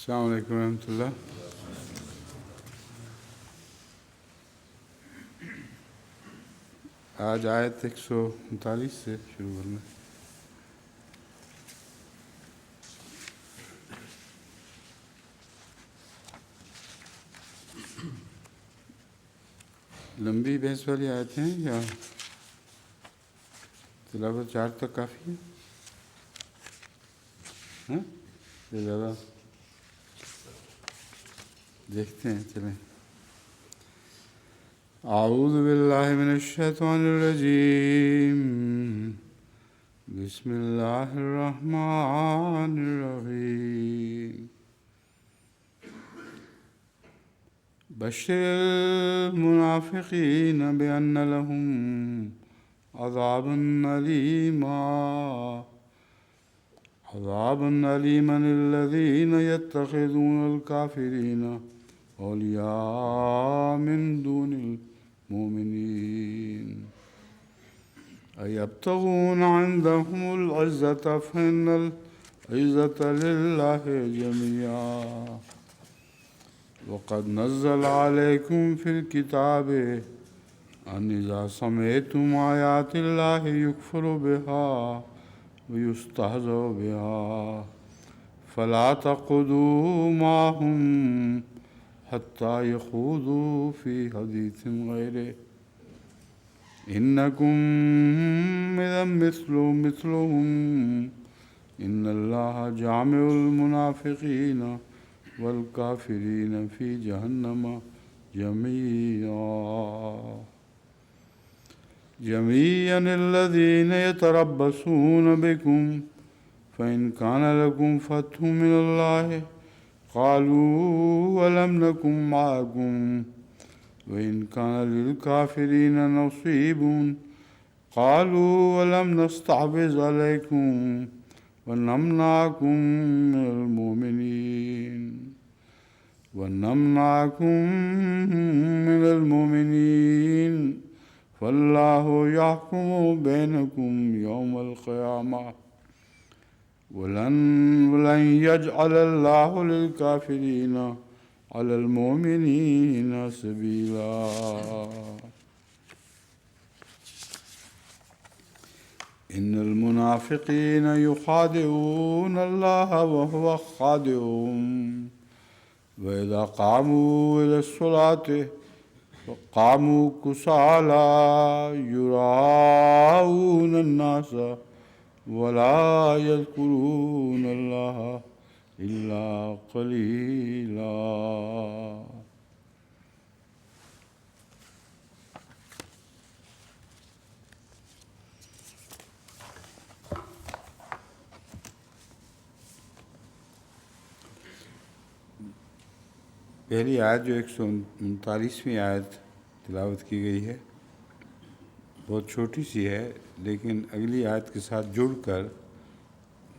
السلام علیکم ورحمۃ اللہ۔ آج آیت 139 سے شروع کرنا۔ لمبی بحث والی آیتیں ہیں یا تلاوت 4 تک کافی ہے؟ ہاں زیادہ دیکھتے ہیں، چلیں۔ اعوذ باللہ من الشیطان الرجیم، بسم اللہ الرحمن الرحیم۔ بشر المنافقین بأن لهم عذابا أليما الذين يتخذون الكافرين أولياء من دون المؤمنين أيبتغون عندهم العزة فإن العزة لله جميعا وقد نزل عليكم في الكتاب أن إذا سمعتم آيات الله يكفر بها ويستهزأ بها فلا تقعدوا معهم حتى يخوضوا في حديث غيره إنكم إذا مثلهم إن الله جامع المنافقين والكافرين في جهنم جميعا الذين يتربصون بكم فإن كان لكم فتح من الله قالوا ولم نكن معكم وإن كان للكافرين نصيب قالوا ولم نستحوذ عليكم ونمنعكم من المؤمنين فالله يحكم بينكم يوم القيامة ولن يجعل الله للكافرين على المؤمنين سبيلا إن المنافقين يخادعون الله وهو خادعهم وإذا قاموا إلى الصلاة قاموا كسالى يراءون الناس ولا يذكرون الله إلا قليلا۔ پہلی آیت جو 139ویں آیت تلاوت کی گئی ہے بہت چھوٹی سی ہے، لیکن اگلی آیت کے ساتھ جڑ کر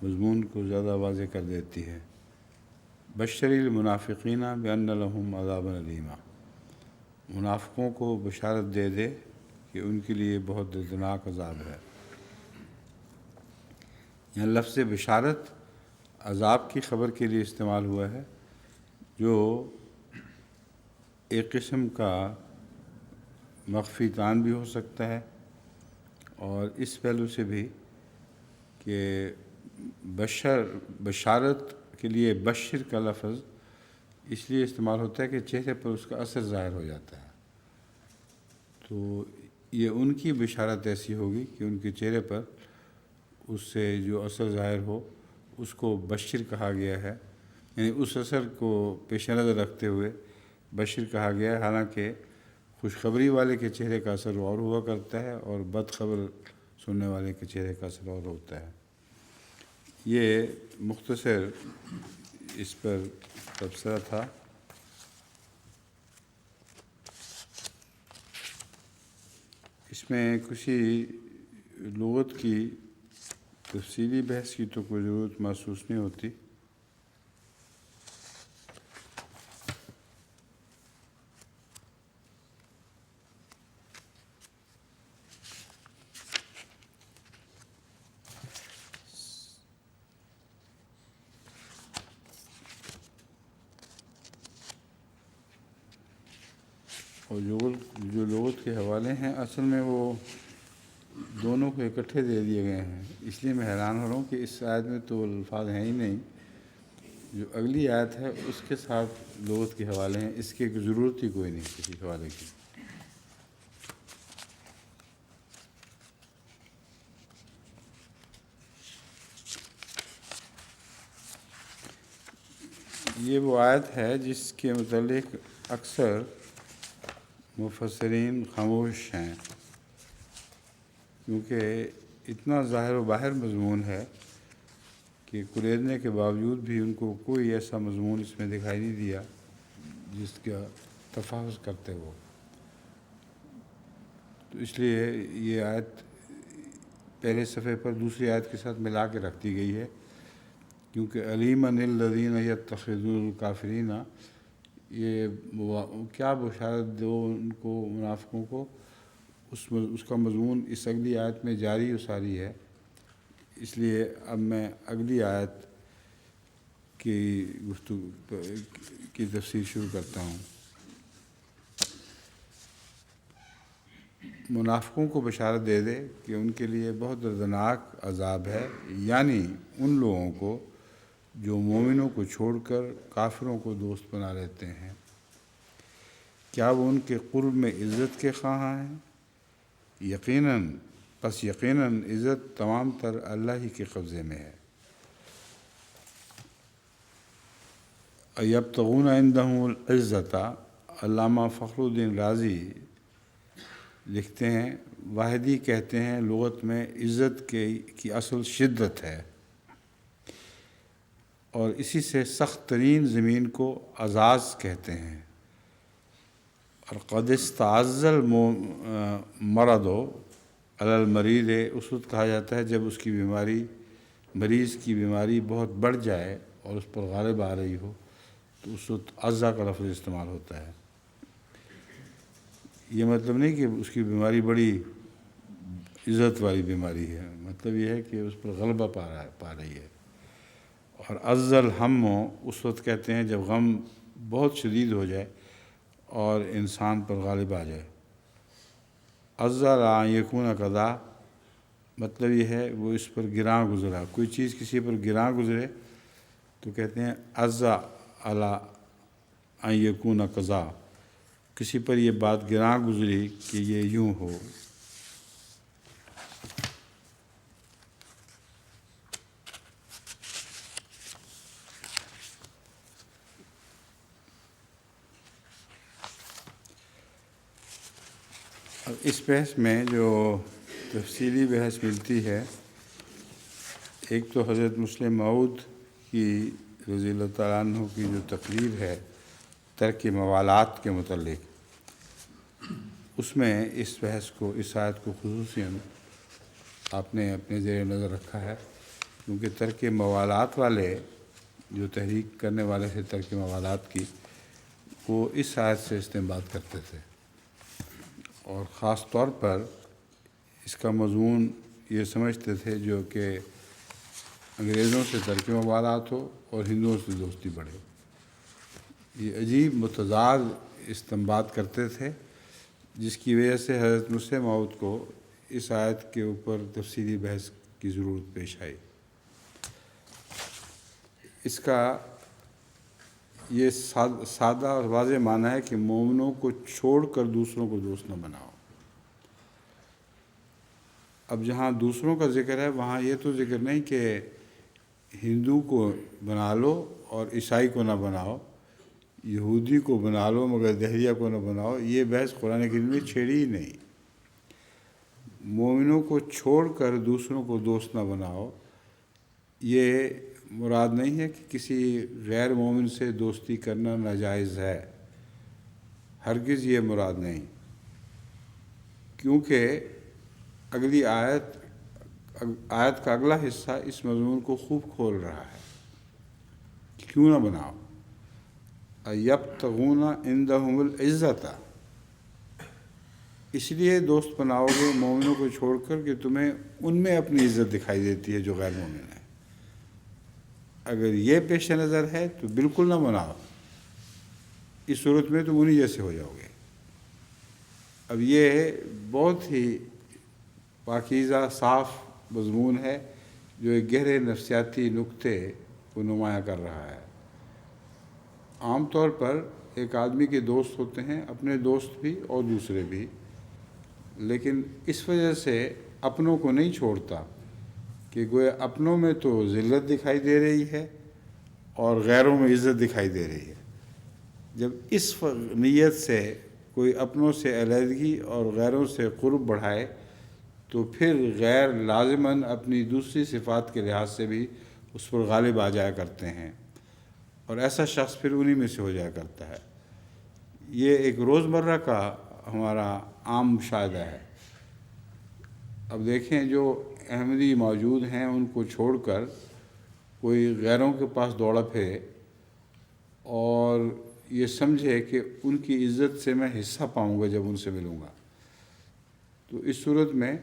مضمون کو زیادہ واضح کر دیتی ہے۔ بشر المنافقین بأن لهم عذابا الیما، منافقوں کو بشارت دے دے کہ ان کے لیے بہت دردناک عذاب ہے۔ یہاں لفظ بشارت عذاب کی خبر کے لیے استعمال ہوا ہے، جو ایک قسم کا مخفی طعن بھی ہو سکتا ہے، اور اس پہلو سے بھی کہ بشارت کے لیے بشر کا لفظ اس لیے استعمال ہوتا ہے کہ چہرے پر اس کا اثر ظاہر ہو جاتا ہے، تو یہ ان کی بشارت ایسی ہوگی کہ ان کے چہرے پر اس سے جو اثر ظاہر ہو اس کو بشر کہا گیا ہے، یعنی اس اثر کو پیش نظر رکھتے ہوئے بشر کہا گیا ہے، حالانکہ خوشخبری والے کے چہرے کا اثر اور ہوا کرتا ہے اور بد خبر سننے والے کے چہرے کا اثر اور ہوتا ہے۔ یہ مختصر اس پر تبصرہ تھا۔ اس میں کسی لغت کی تفصیلی بحث کی تو کوئی ضرورت محسوس نہیں ہوتی، اور جو لغت کے حوالے ہیں اصل میں وہ دونوں کو اکٹھے دے دیے گئے ہیں، اس لیے میں حیران ہو رہا ہوں کہ اس آیت میں تو الفاظ ہیں ہی نہیں، جو اگلی آیت ہے اس کے ساتھ لغت کے حوالے ہیں، اس کی ضرورت ہی کوئی نہیں کسی حوالے کی۔ یہ وہ آیت ہے جس کے متعلق اکثر مفسرین خاموش ہیں، کیونکہ اتنا ظاہر و باہر مضمون ہے کہ کلیدنے کے باوجود بھی ان کو کوئی ایسا مضمون اس میں دکھائی نہیں دیا جس کا تفحص کرتے ہو۔ تو اس لیے یہ آیت پہلے صفحے پر دوسری آیت کے ساتھ ملا کے رکھ دی گئی ہے، کیونکہ علیمن الذین یتخذون الکافرین، یہ کیا بشارت دو ان کو منافقوں کو، اس کا مضمون اس اگلی آیت میں جاری و ساری ہے۔ اس لیے اب میں اگلی آیت کی گفتگو کی تفسیر شروع کرتا ہوں۔ منافقوں کو بشارت دے دے کہ ان کے لیے بہت دردناک عذاب ہے، یعنی ان لوگوں کو جو مومنوں کو چھوڑ کر کافروں کو دوست بنا لیتے ہیں، کیا وہ ان کے قرب میں عزت کے خواہاں ہیں؟ یقیناً عزت تمام تر اللہ ہی کے قبضے میں ہے۔ ایبتغون عندہم العزت، علامہ فخر الدین رازی لکھتے ہیں واحدی کہتے ہیں لغت میں عزت کی اصل شدت ہے، اور اسی سے سخت ترین زمین کو اعزاز کہتے ہیں۔ اور قد استعز المرض علی المریض، اس وقت کہا جاتا ہے جب اس کی بیماری، مریض کی بیماری بہت بڑھ جائے اور اس پر غالب آ رہی ہو، تو اس وقت عزا کا لفظ استعمال ہوتا ہے۔ یہ مطلب نہیں کہ اس کی بیماری بڑی عزت والی بیماری ہے، مطلب یہ ہے کہ اس پر غلبہ پا رہی ہے۔ اور عز الہم اس وقت کہتے ہیں جب غم بہت شدید ہو جائے اور انسان پر غالب آ جائے۔ عز لا یکون قضا، مطلب یہ ہے وہ اس پر گراں گزرا، کوئی چیز کسی پر گراں گزرے تو کہتے ہیں عز علی ان یکون قضا، کسی پر یہ بات گراں گزری کہ یہ یوں ہو۔ اب اس بحث میں جو تفصیلی بحث ملتی ہے، ایک تو حضرت مسلم موعود کی رضی اللہ تعالیٰ عنہ کی جو تقریر ہے ترک موالات کے متعلق، اس میں اس بحث کو، اس آیت کو خصوصاً آپ نے اپنے زیر نظر رکھا ہے، کیونکہ ترک موالات والے جو تحریک کرنے والے تھے ترک موالات کی، وہ اس آیت سے استنباط کرتے تھے، اور خاص طور پر اس کا مضمون یہ سمجھتے تھے جو کہ انگریزوں سے ترک موالات ہو اور ہندوؤں سے دوستی بڑھے۔ یہ عجیب متضاد استنباط کرتے تھے، جس کی وجہ سے حضرت مسلم موعود کو اس آیت کے اوپر تفصیلی بحث کی ضرورت پیش آئی۔ اس کا یہ سادہ اور واضح معنی ہے کہ مومنوں کو چھوڑ کر دوسروں کو دوست نہ بناؤ۔ اب جہاں دوسروں کا ذکر ہے وہاں یہ تو ذکر نہیں کہ ہندو کو بنا لو اور عیسائی کو نہ بناؤ، یہودی کو بنا لو مگر دہریہ کو نہ بناؤ، یہ بحث قرآن کریم میں چھیڑی ہی نہیں۔ مومنوں کو چھوڑ کر دوسروں کو دوست نہ بناؤ، یہ مراد نہیں ہے کہ کسی غیر مومن سے دوستی کرنا ناجائز ہے، ہرگز یہ مراد نہیں، کیونکہ اگلی آیت کا اگلا حصہ اس مضمون کو خوب کھول رہا ہے۔ کیوں نہ بناؤ؟ ایبتغون عندہم العزت، اس لیے دوست بناؤ گے مومنوں کو چھوڑ کر کہ تمہیں ان میں اپنی عزت دکھائی دیتی ہے جو غیر مومن ہے۔ اگر یہ پیش نظر ہے تو بالکل نہ بناؤ، اس صورت میں تم انہی جیسے ہو جاؤ گے۔ اب یہ بہت ہی پاکیزہ صاف مضمون ہے جو ایک گہرے نفسیاتی نقطے کو نمایاں کر رہا ہے۔ عام طور پر ایک آدمی کے دوست ہوتے ہیں، اپنے دوست بھی اور دوسرے بھی، لیکن اس وجہ سے اپنوں کو نہیں چھوڑتا کہ گویا اپنوں میں تو ذلت دکھائی دے رہی ہے اور غیروں میں عزت دکھائی دے رہی ہے۔ جب اس نیت سے کوئی اپنوں سے علیحدگی اور غیروں سے قرب بڑھائے تو پھر غیر لازماً اپنی دوسری صفات کے لحاظ سے بھی اس پر غالب آ جایا کرتے ہیں، اور ایسا شخص پھر انہی میں سے ہو جایا کرتا ہے۔ یہ ایک روزمرہ کا ہمارا عام مشاہدہ ہے۔ اب دیکھیں، جو احمدی موجود ہیں ان کو چھوڑ کر کوئی غیروں کے پاس دوڑا پھرے اور یہ سمجھے کہ ان کی عزت سے میں حصہ پاؤں گا جب ان سے ملوں گا، تو اس صورت میں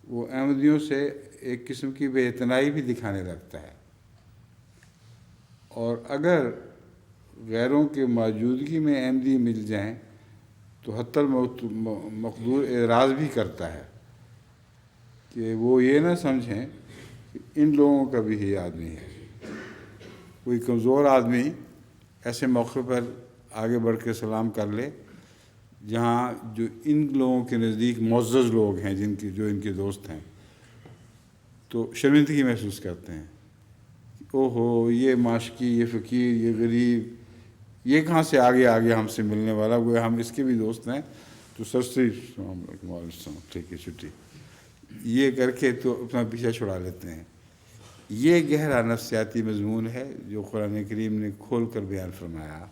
وہ احمدیوں سے ایک قسم کی بے اعتنائی بھی دکھانے لگتا ہے، اور اگر غیروں کے موجودگی میں احمدی مل جائیں تو حتی المقدور اعراض بھی کرتا ہے کہ وہ یہ نہ سمجھیں کہ ان لوگوں کا بھی یہ آدمی ہے۔ کوئی کمزور آدمی ایسے موقع پر آگے بڑھ کے سلام کر لے جہاں جو ان لوگوں کے نزدیک معزز لوگ ہیں، جو ان کے دوست ہیں، تو شرمندگی محسوس کرتے ہیں۔ اوہو، یہ معاشقی، یہ فقیر، یہ غریب، یہ کہاں سے آگے ہم سے ملنے والا، وہ ہم اس کے بھی دوست ہیں، تو سرسری السلام علیکم، وعلیکم السلام، ٹھیک ہے، چھٹی، یہ کر کے تو اپنا پیچھا چھڑا لیتے ہیں۔ یہ گہرا نفسیاتی مضمون ہے جو قرآن کریم نے کھول کر بیان فرمایا،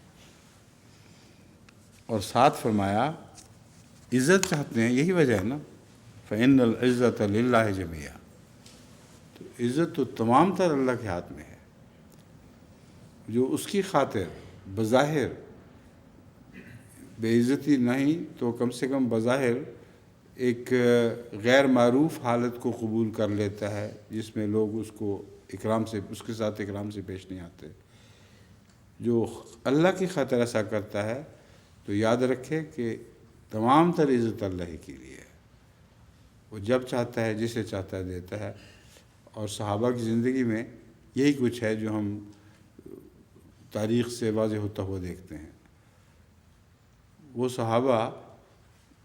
اور ساتھ فرمایا عزت چاہتے ہیں، یہی وجہ ہے نا، فَإِنَّ الْعِزَّةَ لِلَّهِ جَمِيعًا، تو عزت تو تمام تر اللہ کے ہاتھ میں ہے۔ جو اس کی خاطر بظاہر بے عزتی نہیں تو کم سے کم بظاہر ایک غیر معروف حالت کو قبول کر لیتا ہے جس میں لوگ اس کے ساتھ اکرام سے پیش نہیں آتے، جو اللہ کی خاطر ایسا کرتا ہے تو یاد رکھے کہ تمام تر عزت اللہ ہی کے لیے ہے۔ وہ جب چاہتا ہے، جسے چاہتا ہے دیتا ہے، اور صحابہ کی زندگی میں یہی کچھ ہے جو ہم تاریخ سے واضح ہوتا ہوا دیکھتے ہیں۔ وہ صحابہ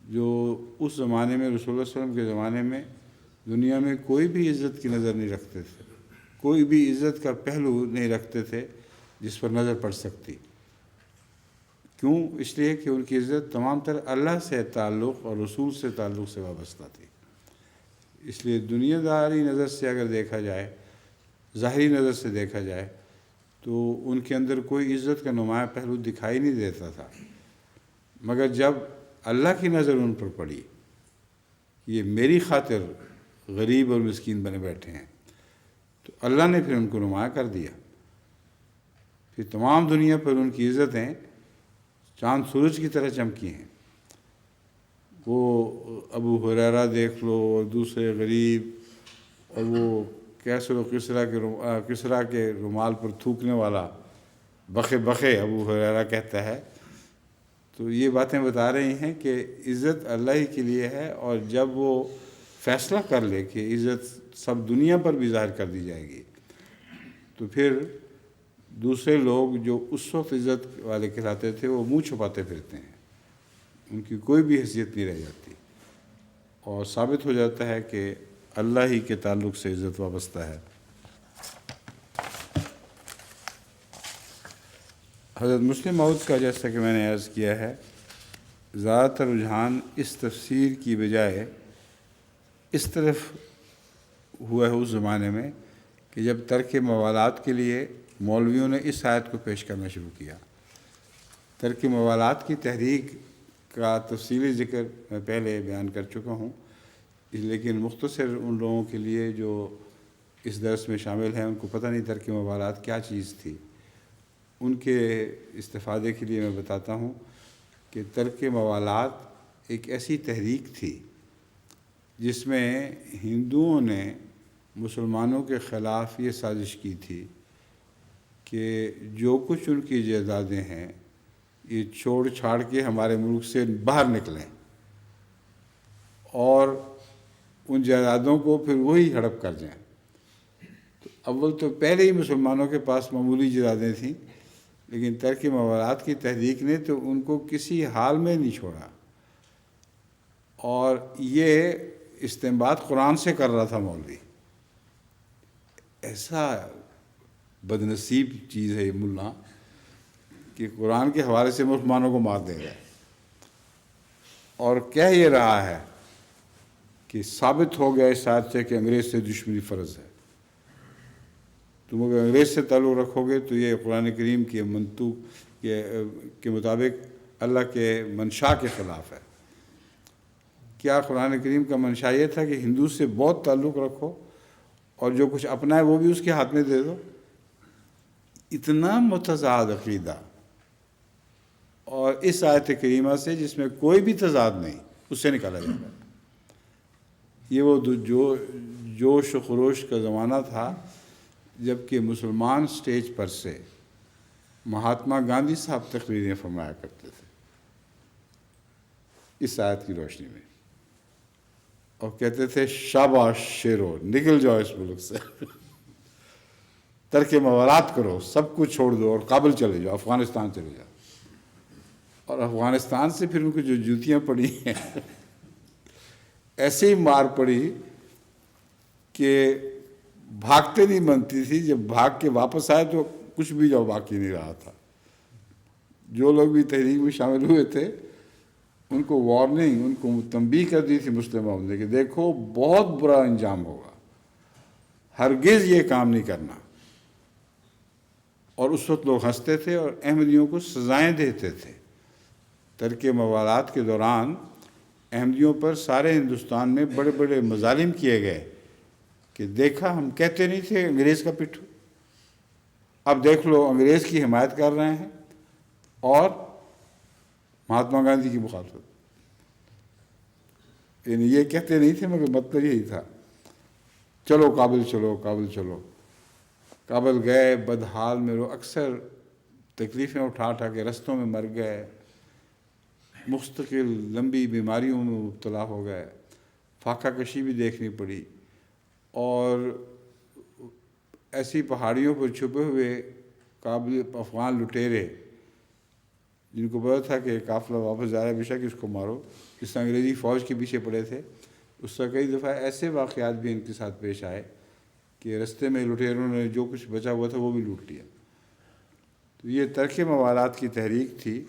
جو اس زمانے میں، رسول اللہ صلی اللہ علیہ وسلم کے زمانے میں، دنیا میں کوئی بھی عزت کی نظر نہیں رکھتے تھے، کوئی بھی عزت کا پہلو نہیں رکھتے تھے جس پر نظر پڑ سکتی۔ کیوں؟ اس لیے کہ ان کی عزت تمام تر اللہ سے تعلق اور رسول سے تعلق سے وابستہ تھی۔ اس لیے دنیا داری نظر سے اگر دیکھا جائے، ظاہری نظر سے دیکھا جائے، تو ان کے اندر کوئی عزت کا نمایاں پہلو دکھائی نہیں دیتا تھا، مگر جب اللہ کی نظر ان پر پڑی، یہ میری خاطر غریب اور مسکین بنے بیٹھے ہیں، تو اللہ نے پھر ان کو نمایاں کر دیا۔ پھر تمام دنیا پر ان کی عزتیں چاند سورج کی طرح چمکی ہیں۔ وہ ابو ہریرہ دیکھ لو، اور دوسرے غریب، اور وہ کیسر و کسریٰ کے رومال پر تھوکنے والا، بخے ابو ہریرہ کہتا ہے۔ تو یہ باتیں بتا رہی ہیں کہ عزت اللہ ہی کے لیے ہے، اور جب وہ فیصلہ کر لے کہ عزت سب دنیا پر بھی ظاہر کر دی جائے گی، تو پھر دوسرے لوگ جو اس وقت عزت والے کہلاتے تھے وہ منہ چھپاتے پھرتے ہیں، ان کی کوئی بھی حیثیت نہیں رہ جاتی، اور ثابت ہو جاتا ہے کہ اللہ ہی کے تعلق سے عزت وابستہ ہے۔ حضرت مسلم موعود کا، جیسا کہ میں نے عرض کیا ہے، زیادہ تر رجحان اس تفسیر کی بجائے اس طرف ہوا ہے اس زمانے میں کہ جب ترک موالات کے لیے مولویوں نے اس آیت کو پیش کرنا شروع کیا۔ ترک موالات کی تحریک کا تفصیلی ذکر میں پہلے بیان کر چکا ہوں، لیکن مختصر ان لوگوں کے لیے جو اس درس میں شامل ہیں ان کو پتہ نہیں ترک موالات کیا چیز تھی، ان کے استفادے کے لیے میں بتاتا ہوں کہ ترک موالات ایک ایسی تحریک تھی جس میں ہندوؤں نے مسلمانوں کے خلاف یہ سازش کی تھی کہ جو کچھ ان کی جائیدادیں ہیں یہ چھوڑ چھاڑ کے ہمارے ملک سے باہر نکلیں، اور ان جائیدادوں کو پھر وہی ہڑپ کر جائیں. تو اول تو پہلے ہی مسلمانوں کے پاس معمولی جائیدادیں تھیں، لیکن ترک موالات کی تحریک نے تو ان کو کسی حال میں نہیں چھوڑا. اور یہ استنباط قرآن سے کر رہا تھا مولوی. ایسا بدنصیب چیز ہے یہ ملا کہ قرآن کے حوالے سے مسلمانوں کو مار دے گا، اور کہہ یہ رہا ہے کہ ثابت ہو گیا اس بات سے کہ انگریز سے دشمنی فرض ہے. تم اگر انگریز سے تعلق رکھو گے تو یہ قرآن کریم کے منطوق کے مطابق اللہ کے منشا کے خلاف ہے. کیا قرآن کریم کا منشا یہ تھا کہ ہندو سے بہت تعلق رکھو اور جو کچھ اپنا ہے وہ بھی اس کے ہاتھ میں دے دو؟ اتنا متضاد عقیدہ، اور اس آیت کریمہ سے جس میں کوئی بھی تضاد نہیں، اس سے نکالا جائے گا. یہ وہ جوش و خروش کا زمانہ تھا جب کہ مسلمان سٹیج پر سے مہاتما گاندھی صاحب تقریریں فرمایا کرتے تھے اس آیت کی روشنی میں، اور کہتے تھے شاباش شیرو، نکل جاؤ اس ملک سے، ترک موالات کرو، سب کچھ چھوڑ دو اور کابل چلے جاؤ، افغانستان چلے جاؤ. اور افغانستان سے پھر ان کو جو جوتیاں پڑی ہیں ایسے ہی مار پڑی کہ بھاگتے نہیں بنتی تھی. جب بھاگ کے واپس آئے تو کچھ بھی جو باقی نہیں رہا تھا. جو لوگ بھی تحریک میں شامل ہوئے تھے ان کو وارننگ، ان کو تنبیہ کر دی تھی مسلمانوں نے کہ دیکھو بہت برا انجام ہوگا، ہرگز یہ کام نہیں کرنا. اور اس وقت لوگ ہنستے تھے اور احمدیوں کو سزائیں دیتے تھے. ترک موالات کے دوران احمدیوں پر سارے ہندوستان میں بڑے بڑے مظالم کیے گئے کہ دیکھا ہم کہتے نہیں تھے انگریز کا پٹھو، اب دیکھ لو انگریز کی حمایت کر رہے ہیں اور مہاتما گاندھی کی مخالفت. یعنی یہ کہتے نہیں تھے مگر مطلب یہی تھا چلو کابل چلو، کابل چلو. کابل گئے، بدحال میں وہ اکثر تکلیفیں اٹھا کے رستوں میں مر گئے، مستقل لمبی بیماریوں میں مبتلا ہو گئے، فاقہ کشی بھی دیکھنی پڑی. اور ایسی پہاڑیوں پر چھپے ہوئے قابل افغان لٹیرے جن کو پتا تھا کہ قافلہ واپس جا رہا ہے، بے شک اس کو مارو، اس انگریزی فوج کے پیچھے پڑے تھے. اس سے کئی دفعہ ایسے واقعات بھی ان کے ساتھ پیش آئے کہ رستے میں لٹیروں نے جو کچھ بچا ہوا تھا وہ بھی لوٹ لیا. تو یہ ترک موالات کی تحریک تھی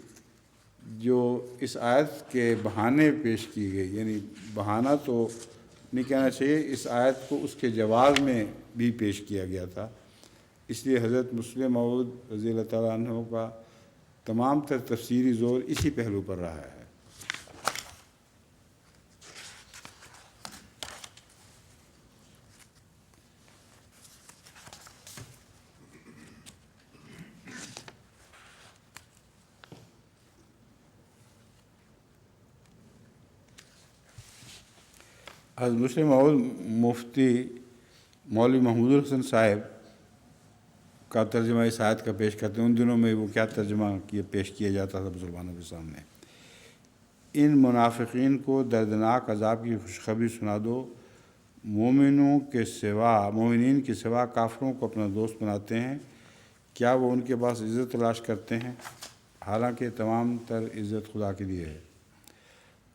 جو اس آیت کے بہانے پیش کی گئی. یعنی بہانہ تو نہیں کہنا چاہیے، اس آیت کو اس کے جواز میں بھی پیش کیا گیا تھا. اس لیے حضرت مسلم موعود رضی اللہ تعالیٰ عنہ کا تمام تر تفسیری زور اسی پہلو پر رہا ہے. حضرت مسلم موعود مفتی مولوی محمود الحسن صاحب کا ترجمہ اس آیت کا پیش کرتے ہیں. ان دنوں میں وہ کیا ترجمہ پیش کیا جاتا تھا مسلمانوں کے سامنے: ان منافقین کو دردناک عذاب کی خوشخبری سنا دو. مومنین کے سوا کافروں کو اپنا دوست بناتے ہیں. کیا وہ ان کے پاس عزت تلاش کرتے ہیں؟ حالانکہ تمام تر عزت خدا کے لیے ہے.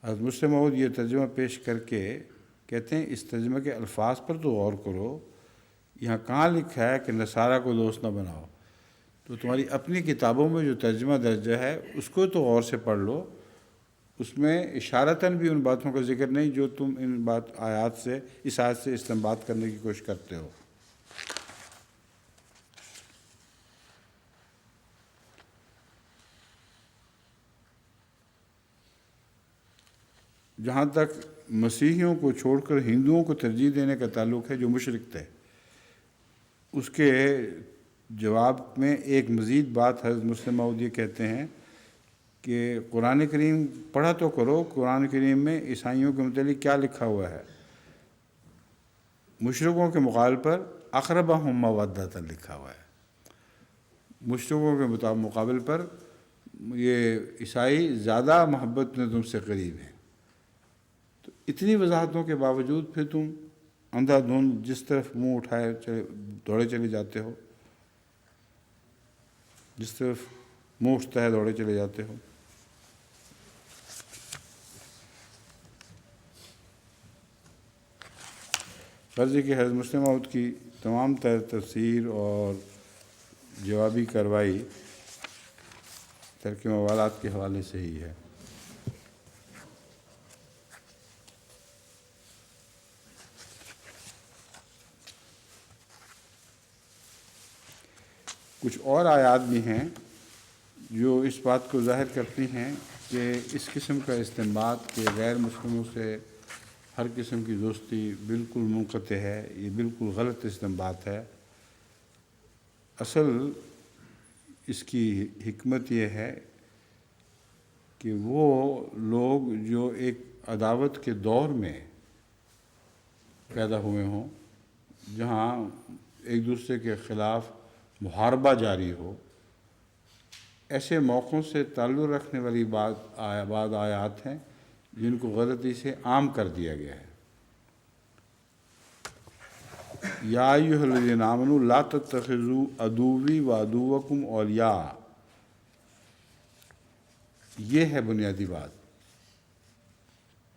حضرت مسلم موعود یہ ترجمہ پیش کر کے کہتے ہیں اس ترجمے کے الفاظ پر تو غور کرو. یہاں کہاں لکھا ہے کہ نصارہ کو دوست نہ بناؤ؟ تو تمہاری اپنی کتابوں میں جو ترجمہ درج ہے اس کو تو غور سے پڑھ لو. اس میں اشارتاً بھی ان باتوں کا ذکر نہیں جو تم ان اس آیت سے استنباط کرنے کی کوشش کرتے ہو. جہاں تک مسیحیوں کو چھوڑ کر ہندوؤں کو ترجیح دینے کا تعلق ہے جو مشرک تھے، اس کے جواب میں ایک مزید بات حضرت مسلم موعود یہ کہتے ہیں کہ قرآن کریم پڑھا تو کرو، قرآن کریم میں عیسائیوں کے متعلق کیا لکھا ہوا ہے. مشرکوں کے مقابل پر اقربہم مودۃ لکھا ہوا ہے. مشرکوں کے مقابل پر یہ عیسائی زیادہ محبت میں تم سے قریب ہیں. تو اتنی وضاحتوں کے باوجود پھر تم اندھا دھند جس طرف منہ اٹھائے دوڑے چلے جاتے ہو، جس طرف منہ اٹھتا ہے دوڑے چلے جاتے ہو۔ غرض کہ حضرت مسلم موعود کی تمام تر تفسیر اور جوابی کارروائی ترک موالات کے حوالے سے ہی ہے۔ کچھ اور آیات بھی ہیں جو اس بات کو ظاہر کرتی ہیں کہ اس قسم کا استنباط کہ غیر مسلموں سے ہر قسم کی دوستی بالکل منقطع ہے، یہ بالکل غلط استنباط ہے۔ اصل اس کی حکمت یہ ہے کہ وہ لوگ جو ایک عداوت کے دور میں پیدا ہوئے ہوں، جہاں ایک دوسرے کے خلاف محاربہ جاری ہو، ایسے موقعوں سے تعلق رکھنے والی بعض آیات ہیں جن کو غلطی سے عام کر دیا گیا ہے۔ یا ایھا الذین آمنوا لا تتخذوا عدوی وعدوکم اولیاء، یہ ہے بنیادی بات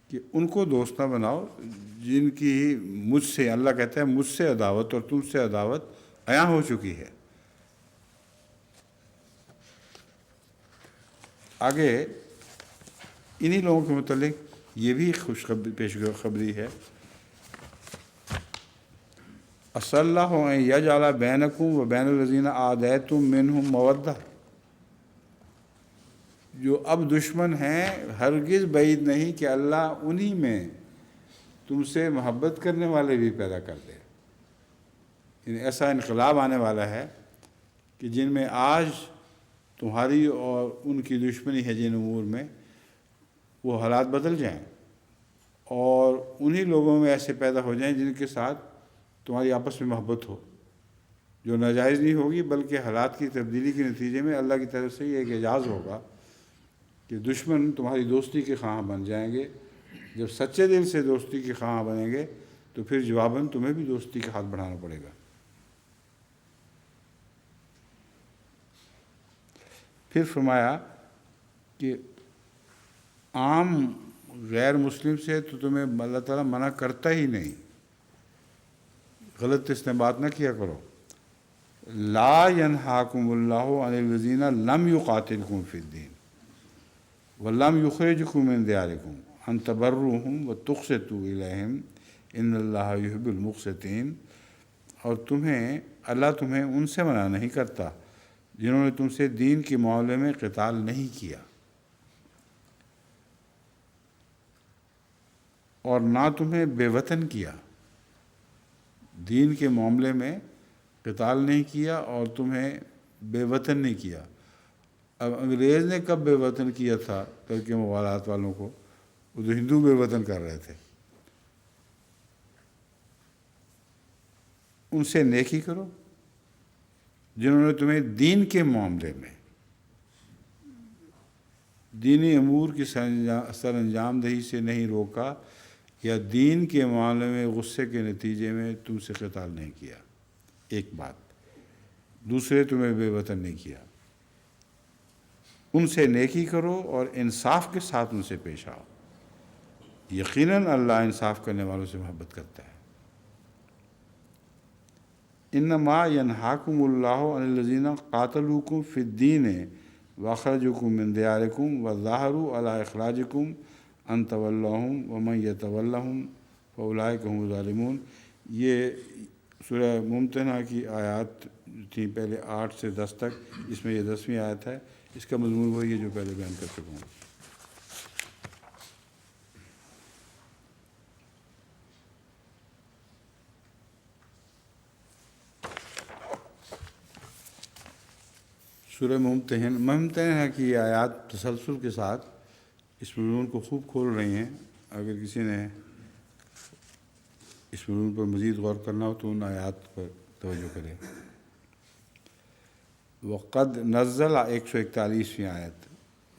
کہ ان کو دوست نہ بناؤ جن کی مجھ سے، اللہ کہتا ہے مجھ سے عداوت اور تم سے عداوت عیاں ہو چکی ہے۔ آگے انہی لوگوں کے متعلق یہ بھی پیشخبری ہے، عسى اللہ ان یجعل بینکم وبین الذین عادیتم منہم مودہ، جو اب دشمن ہیں ہرگز بعید نہیں کہ اللہ انہی میں تم سے محبت کرنے والے بھی پیدا کر دے۔ یعنی ایسا انقلاب آنے والا ہے کہ جن میں آج تمہاری اور ان کی دشمنی ہے جن امور میں، وہ حالات بدل جائیں اور انہی لوگوں میں ایسے پیدا ہو جائیں جن کے ساتھ تمہاری آپس میں محبت ہو، جو ناجائز نہیں ہوگی بلکہ حالات کی تبدیلی کے نتیجے میں اللہ کی طرف سے یہ ایک اعجاز ہوگا کہ دشمن تمہاری دوستی کے خواہاں بن جائیں گے۔ جب سچے دل سے دوستی کے خواہاں بنیں گے تو پھر جواباً تمہیں بھی دوستی کا ہاتھ بڑھانا پڑے گا۔ پھر فرمایا کہ عام غیر مسلم سے تو تمہیں اللہ تعالیٰ منع کرتا ہی نہیں، غلط استنباط نہ کیا کرو۔ لا ینہاکم اللہ عن الذین لم یقاتلکم فی الدین ولم یخرجکم من دیارکم ان تبروہم وتقسطوا الیہم ان اللہ یحب المقسطین، اور اللہ تمہیں ان سے منع نہیں کرتا جنہوں نے تم سے دین کے معاملے میں قتال نہیں کیا، اور نہ تمہیں بے وطن کیا۔ دین کے معاملے میں قتال نہیں کیا اور تمہیں بے وطن نہیں کیا۔ اب انگریز نے کب بے وطن کیا تھا ترک موالات والوں کو؟ وہ تو ہندو بے وطن کر رہے تھے۔ ان سے نیکی کرو جنہوں نے تمہیں دین کے معاملے میں، دینی امور کی سر انجام دہی سے نہیں روکا، یا دین کے معاملے میں غصے کے نتیجے میں تم سے قتال نہیں کیا، ایک بات۔ دوسرے، تمہیں بے وطن نہیں کیا۔ ان سے نیکی کرو اور انصاف کے ساتھ ان سے پیش آؤ، یقیناً اللہ انصاف کرنے والوں سے محبت کرتا ہے۔ انما ینہاکم اللہ عن الذین قاتلوکم فی الدین واخرجوکم من دیارکم وظاہروا علی اخراجکم ان تولوہم ومن یتولہم فاولئک هم الظالمون۔ یہ سورہ ممتحنہ کی آیات تھیں پہلے 8 سے 10 تک، اس میں یہ 10ویں آیت ہے۔ اس کا مضمون وہی ہے جو پہلے بیان کر چکا ہوں۔ سورہ ممتحنہ کی آیات تسلسل کے ساتھ اس مضمون کو خوب کھول رہی ہیں۔ اگر کسی نے اس مضمون پر مزید غور کرنا ہو تو ان آیات پر توجہ کرے۔ وقد نزل 141ویں آیت،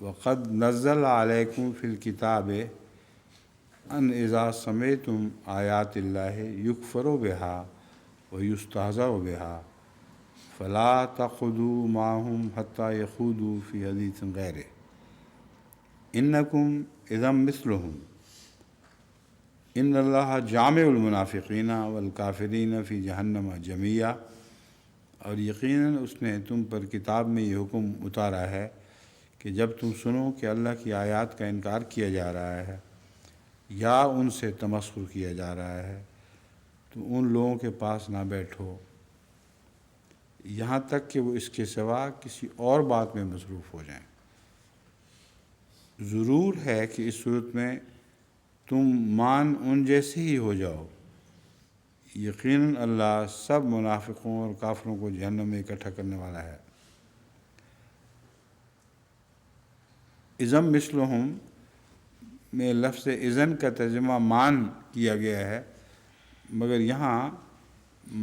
وقد نزل علیکم فی الکتاب ان اذا سمعتم آیات اللہ یکفر بہا ویستہزأ بہا فلا تقعدوا معهم حتى يخوضوا في حدیث غیرہ انکم اذا مثلهم ان اللہ جامع المنافقین والکافرین فی جہنم جمیعا، اور یقیناً اس نے تم پر کتاب میں یہ حکم اتارا ہے کہ جب تم سنو کہ اللہ کی آیات کا انکار کیا جا رہا ہے یا ان سے تمسخر کیا جا رہا ہے تو ان لوگوں کے پاس نہ بیٹھو یہاں تک کہ وہ اس کے سوا کسی اور بات میں مصروف ہو جائیں۔ ضرور ہے کہ اس صورت میں تم مان ان جیسے ہی ہو جاؤ، یقیناً اللہ سب منافقوں اور کافروں کو جہنم میں اکٹھا کرنے والا ہے۔ اذم مثلہم میں لفظ اذن کا ترجمہ مان کیا گیا ہے، مگر یہاں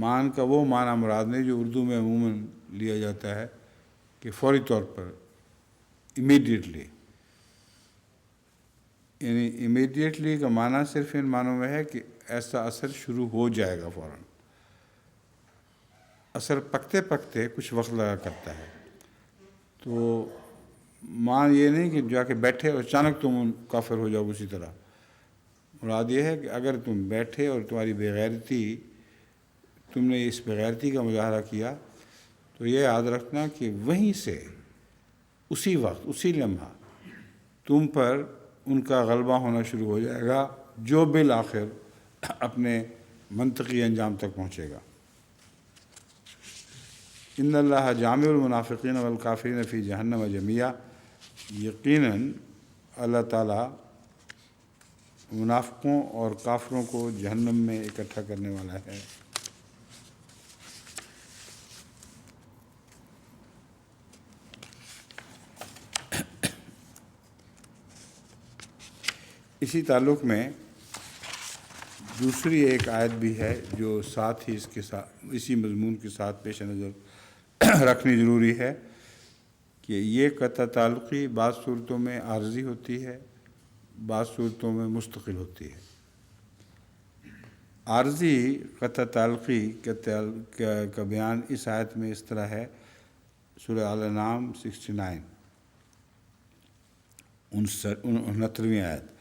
مان کا وہ معنی مراد نہیں جو اردو میں عموماً لیا جاتا ہے کہ فوری طور پر، امیڈیٹلی، یعنی امیڈیٹلی کا معنی صرف ان معنوں میں ہے کہ ایسا اثر شروع ہو جائے گا فوراً۔ اثر پکتے پکتے کچھ وقت لگا کرتا ہے، تو مان یہ نہیں کہ جا کے بیٹھے اور اچانک تم کافر ہو جاؤ اسی طرح۔ مراد یہ ہے کہ اگر تم بیٹھے اور تمہاری بےغیرتی، تم نے اس بےغیرتی کا مظاہرہ کیا تو یہ یاد رکھنا کہ وہیں سے اسی وقت اسی لمحہ تم پر ان کا غلبہ ہونا شروع ہو جائے گا جو بالآخر اپنے منطقی انجام تک پہنچے گا۔ ان اللہ جامع المنافقین والکافرین فی جہنم جمیعا، یقیناً اللہ تعالیٰ منافقوں اور کافروں کو جہنم میں اکٹھا کرنے والا ہے۔ اسی تعلق میں دوسری ایک آیت بھی ہے جو ساتھ ہی اس کے ساتھ اسی مضمون کے ساتھ پیش نظر رکھنی ضروری ہے کہ یہ قطع تعلقی بعض صورتوں میں عارضی ہوتی ہے، بعض صورتوں میں مستقل ہوتی ہے۔ عارضی قطع تعلقی کا بیان اس آیت میں اس طرح ہے، سورہ الانعام 69 69ویں آیت،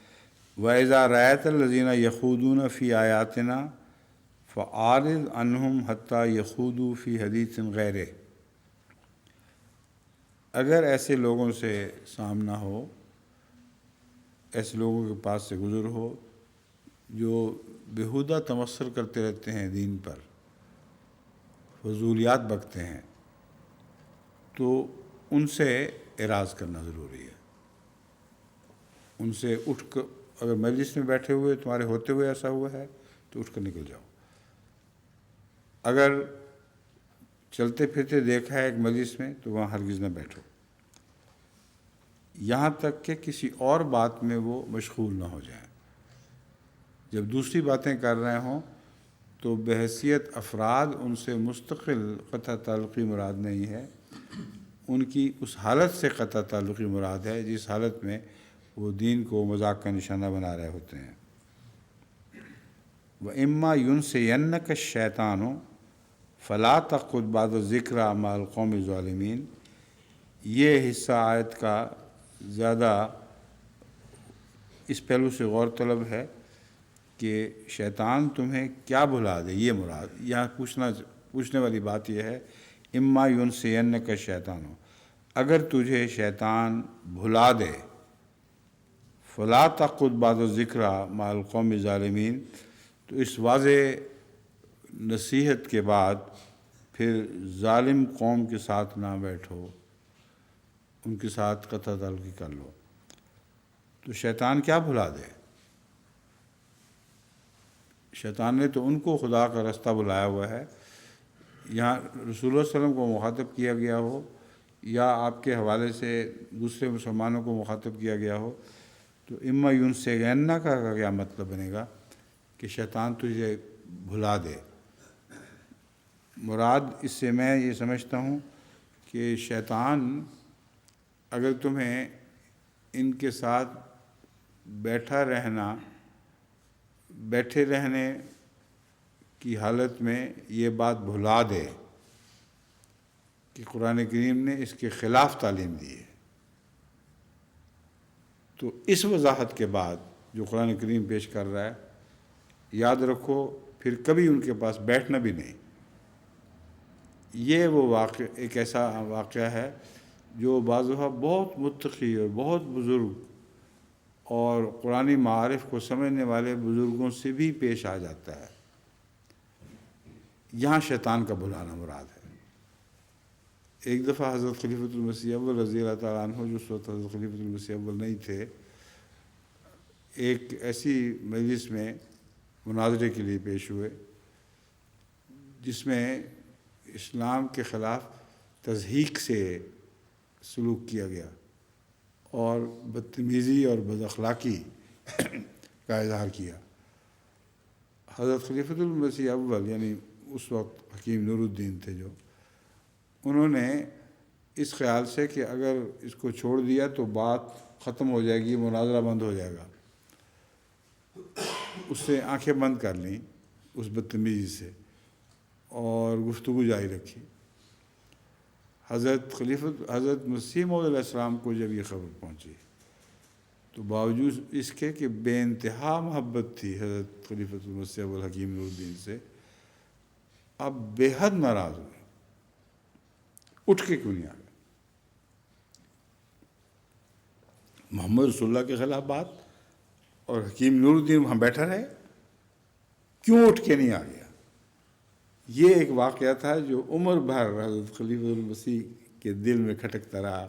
وَإِذَا رَأَيْتَ الَّذِينَ يَخُوضُونَ فِي آيَاتِنَا فَأَعْرِضْ عَنْهُمْ حَتَّى يَخُوضُوا فِي حَدِيثٍ غَيْرِهِ، اگر ایسے لوگوں سے سامنا ہو، ایسے لوگوں کے پاس سے گزر ہو جو بیہودہ تمسخر کرتے رہتے ہیں دین پر، فضولیات بکتے ہیں، تو ان سے اعراض کرنا ضروری ہے۔ ان سے اٹھ کر، اگر مجلس میں بیٹھے ہوئے تمہارے ہوتے ہوئے ایسا ہوا ہے تو اٹھ کر نکل جاؤ۔ اگر چلتے پھرتے دیکھا ہے ایک مجلس میں تو وہاں ہرگز نہ بیٹھو یہاں تک کہ کسی اور بات میں وہ مشغول نہ ہو جائیں۔ جب دوسری باتیں کر رہے ہوں تو بحیثیت افراد ان سے مستقل قطع تعلقی مراد نہیں ہے، ان کی اس حالت سے قطع تعلقی مراد ہے جس حالت میں وہ دین کو مذاق کا نشانہ بنا رہے ہوتے ہیں۔ وَإِمَّا يُنْسِيَنَّكَ الشَّيْطَانُ فَلَا تَقْعُدْ بَعْدَ الذِّكْرَىٰ مَعَ الْقَوْمِ الظَّالِمِينَ، یہ حصہ آیت کا زیادہ اس پہلو سے غور طلب ہے کہ شیطان تمہیں کیا بھلا دے، یہ مراد یہاں پوچھنے والی بات یہ ہے، اما ينسینک الشیطان، اگر تجھے شیطان بھلا دے، فلا تقعد بعد الذکریٰ مع القوم الظالمین، تو اس واضح نصیحت کے بعد پھر ظالم قوم کے ساتھ نہ بیٹھو، ان کے ساتھ قطع تعلقی کر لو۔ تو شیطان کیا بھلا دے؟ شیطان نے تو ان کو خدا کا رستہ بلایا ہوا ہے۔ یہاں رسول اللہ صلی اللہ علیہ وسلم کو مخاطب کیا گیا ہو یا آپ کے حوالے سے دوسرے مسلمانوں کو مخاطب کیا گیا ہو، تو اما ینسینک کا کیا مطلب بنے گا کہ شیطان تجھے بھلا دے؟ مراد اس سے میں یہ سمجھتا ہوں کہ شیطان اگر تمہیں ان کے ساتھ بیٹھا رہنا بیٹھے رہنے کی حالت میں یہ بات بھلا دے کہ قرآن کریم نے اس کے خلاف تعلیم دی ہے، تو اس وضاحت کے بعد جو قرآن کریم پیش کر رہا ہے، یاد رکھو پھر کبھی ان کے پاس بیٹھنا بھی نہیں۔ یہ وہ ایک ایسا واقعہ ہے جو بعض دفعہ بہت متقی اور بہت بزرگ اور قرآنی معارف کو سمجھنے والے بزرگوں سے بھی پیش آ جاتا ہے۔ یہاں شیطان کا بلانا مراد ہے۔ ایک دفعہ حضرت خلیفۃ المسیح اول رضی اللہ تعالیٰ عنہ، جو اس وقت حضرت خلیفۃ المسیح اول نہیں تھے، ایک ایسی مجلس میں مناظرے کے لیے پیش ہوئے جس میں اسلام کے خلاف تضحیک سے سلوک کیا گیا اور بدتمیزی اور بد اخلاقی کا اظہار کیا۔ حضرت خلیفۃ المسیح اول یعنی اس وقت حکیم نور الدین تھے، جو انہوں نے اس خیال سے کہ اگر اس کو چھوڑ دیا تو بات ختم ہو جائے گی، مناظرہ بند ہو جائے گا، اس سے آنکھیں بند کر لیں اس بدتمیزی سے اور گفتگو جاری رکھی۔ حضرت مسیح موعود علیہ السلام کو جب یہ خبر پہنچی تو باوجود اس کے کہ بے انتہا محبت تھی حضرت خلیفۃ المسیح اول حکیم نور الدین سے، اب بے حد ناراض ہوئے، اٹھ کے کیوں نہیں آ گئے؟ محمد رسول اللہ کے خلاف بات اور حکیم نور الدین وہاں بیٹھا رہے، کیوں اٹھ کے نہیں آ گیا؟ یہ ایک واقعہ تھا جو عمر بھر حضرت خلیفۃ المسیح کے دل میں کھٹکتا رہا،